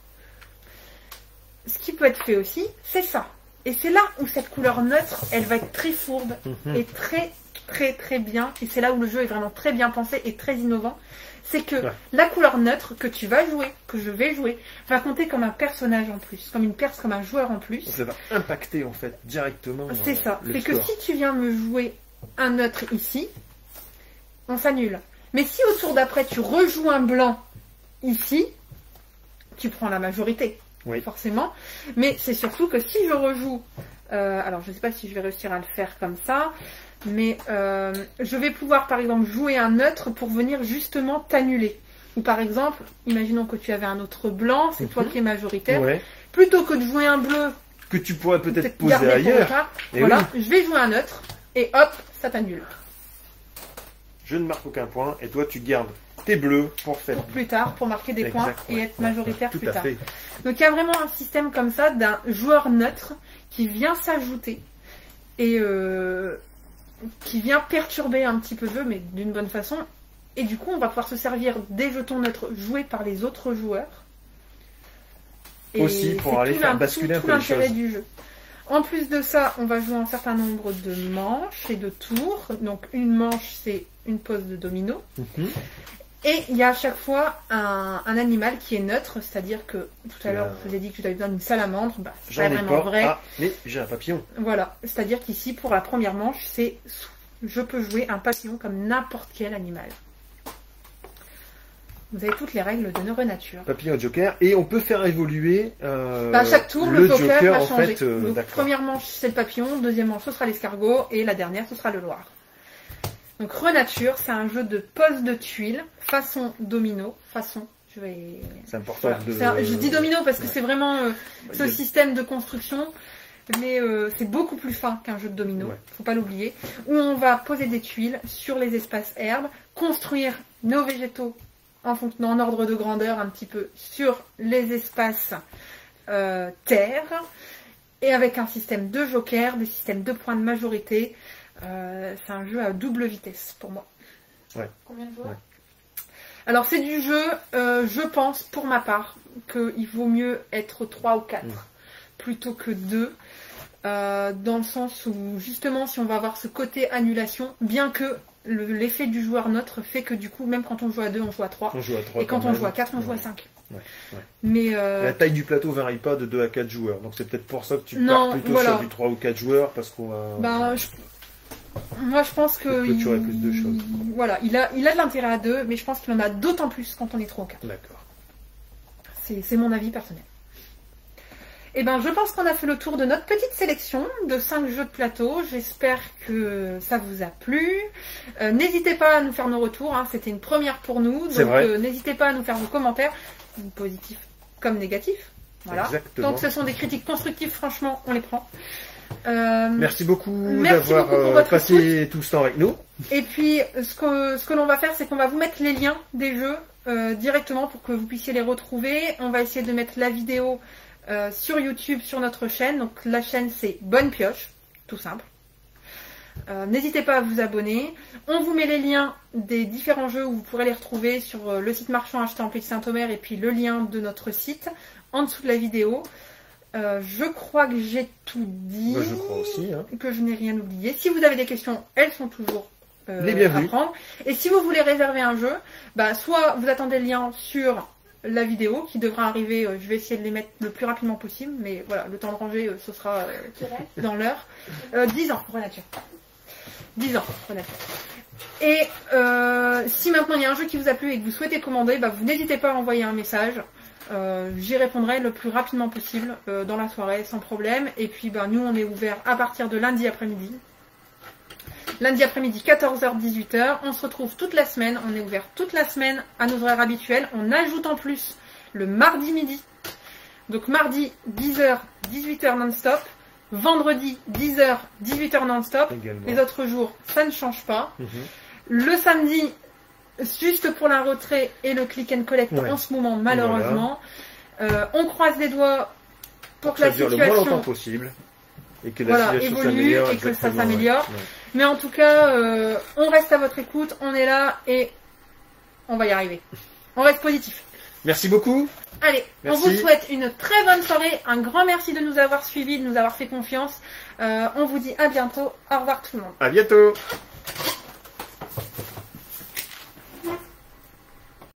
S1: Ce qui peut être fait aussi, c'est ça. Et c'est là où cette couleur neutre, elle va être très fourbe et très, très, très bien. Et c'est là où le jeu est vraiment très bien pensé et très innovant. C'est que la couleur neutre que tu vas jouer, que je vais jouer, va compter comme un personnage en plus, comme un joueur en plus.
S2: Ça va impacter en fait directement.
S1: C'est ça.
S2: le
S1: C'est que
S2: score.
S1: si tu viens me jouer un neutre ici, on s'annule. Mais si au tour d'après tu rejoues un blanc ici, tu prends la majorité.
S2: Oui.
S1: Forcément. Mais c'est surtout que si je rejoue, alors je ne sais pas si je vais réussir à le faire comme ça, mais je vais pouvoir par exemple jouer un neutre pour venir justement t'annuler. Ou par exemple, imaginons que tu avais un autre blanc, c'est toi qui es majoritaire.
S2: Ouais.
S1: Plutôt que de jouer un bleu,
S2: Que tu pourrais peut-être
S1: garder
S2: poser
S1: pour
S2: ailleurs.
S1: plus tard,
S2: Eh
S1: voilà, je vais jouer un neutre et hop, ça t'annule.
S2: Je ne marque aucun point et toi tu gardes tes bleus pour faire.
S1: Pour plus tard, pour marquer des points
S2: Exact,
S1: et
S2: ouais.
S1: être majoritaire
S2: Tout
S1: plus
S2: à
S1: tard.
S2: fait.
S1: Donc il y a vraiment un système comme ça d'un joueur neutre qui vient s'ajouter et qui vient perturber un petit peu le jeu, mais d'une bonne façon. Et du coup, on va pouvoir se servir des jetons neutres joués par les autres joueurs. Et
S2: Aussi, pour
S1: c'est
S2: aller
S1: tout
S2: faire
S1: l'in-
S2: basculer un
S1: tout
S2: peu les
S1: l'intérêt
S2: choses.
S1: du jeu. En plus de ça, on va jouer un certain nombre de manches et de tours. Donc une manche, c'est une pose de domino. Et il y a à chaque fois un animal qui est neutre, c'est-à-dire que tout à l'heure, je vous ai dit que tu avais besoin d'une salamandre, bah, c'est
S2: J'en
S1: pas
S2: ai
S1: vraiment
S2: pas.
S1: vrai.
S2: Ah, mais j'ai un papillon.
S1: Voilà, c'est-à-dire qu'ici, pour la première manche, c'est je peux jouer un papillon comme n'importe quel animal. Vous avez toutes les règles de Neuronature.
S2: Papillon joker. Et on peut faire évoluer
S1: À chaque tour, le joker va
S2: en
S1: changer.
S2: fait.
S1: Donc,
S2: D'accord.
S1: première manche, c'est le papillon, deuxième manche, ce sera l'escargot, et la dernière, ce sera le loir. Donc Renature, c'est un jeu de pose de tuiles, façon domino,
S2: C'est important
S1: je dis domino parce que c'est vraiment ce système de construction, mais c'est beaucoup plus fin qu'un jeu de domino, faut pas l'oublier, où on va poser des tuiles sur les espaces herbes, construire nos végétaux en ordre de grandeur un petit peu sur les espaces terre, et avec un système de joker, des systèmes de points de majorité. C'est un jeu à double vitesse pour moi.
S3: Combien de joueurs?
S1: Alors c'est du jeu, je pense pour ma part, qu'il vaut mieux être 3 ou 4 plutôt que 2. Dans le sens où justement si on va avoir ce côté annulation, bien que l'effet du joueur neutre fait que du coup même quand on joue à 2 on joue à 3, et quand on joue à 4 on joue à 5. Mais
S2: la taille du plateau varie pas de 2 à 4 joueurs, donc c'est peut-être pour ça que tu pars plutôt sur du 3 ou 4 joueurs, parce qu'on va...
S1: Moi je pense que
S2: plus de choses.
S1: Voilà, il a de l'intérêt à 2, mais je pense qu'il en a d'autant plus quand on est 3 ou 4.
S2: D'accord.
S1: C'est mon avis personnel. Et ben je pense qu'on a fait le tour de notre petite sélection de 5 jeux de plateau. J'espère que ça vous a plu. N'hésitez pas à nous faire nos retours, hein. C'était une première pour nous. Donc n'hésitez pas à nous faire vos commentaires, positifs comme négatifs. Voilà.
S2: Exactement.
S1: Donc ce sont des critiques constructives, franchement, on les prend.
S2: Merci beaucoup d'avoir passé tout ce temps avec nous.
S1: Et puis ce que l'on va faire, c'est qu'on va vous mettre les liens des jeux directement pour que vous puissiez les retrouver. On va essayer de mettre la vidéo sur YouTube, sur notre chaîne. Donc la chaîne c'est Bonne Pioche, tout simple. N'hésitez pas à vous abonner. On vous met les liens des différents jeux où vous pourrez les retrouver sur le site marchand acheté en Pays de Saint-Omer, et puis le lien de notre site en dessous de la vidéo. Je crois que j'ai tout dit.
S2: Je crois aussi.
S1: Que je n'ai rien oublié. Si vous avez des questions, elles sont toujours
S2: les bienvenues.
S1: À prendre. Et si vous voulez réserver un jeu, soit vous attendez le lien sur la vidéo qui devra arriver. Je vais essayer de les mettre le plus rapidement possible, mais voilà, le temps de ranger, ce sera dans l'heure. 10 ans, Renature. 10 ans, Renature. Et si maintenant il y a un jeu qui vous a plu et que vous souhaitez commander, vous n'hésitez pas à envoyer un message. J'y répondrai le plus rapidement possible dans la soirée, sans problème. Et puis nous on est ouvert à partir de lundi après-midi. Lundi après-midi 14h-18h. On se retrouve toute la semaine. On est ouvert toute la semaine à nos horaires habituels. On ajoute en plus le mardi midi. Donc mardi 10h, 18h non-stop. Vendredi 10h, 18h non-stop. Les autres jours, ça ne change pas. Le samedi, juste pour la retrait et le click and collect en ce moment, malheureusement. On croise les doigts pour que la situation
S2: le moins longtemps possible et que la situation
S1: évolue et que ça s'améliore. Mais en tout cas, on reste à votre écoute, on est là et on va y arriver. On reste positif.
S2: Merci beaucoup.
S1: Allez, merci. On vous souhaite une très bonne soirée. Un grand merci de nous avoir suivis, de nous avoir fait confiance. On vous dit à bientôt. Au revoir tout le monde.
S2: À bientôt.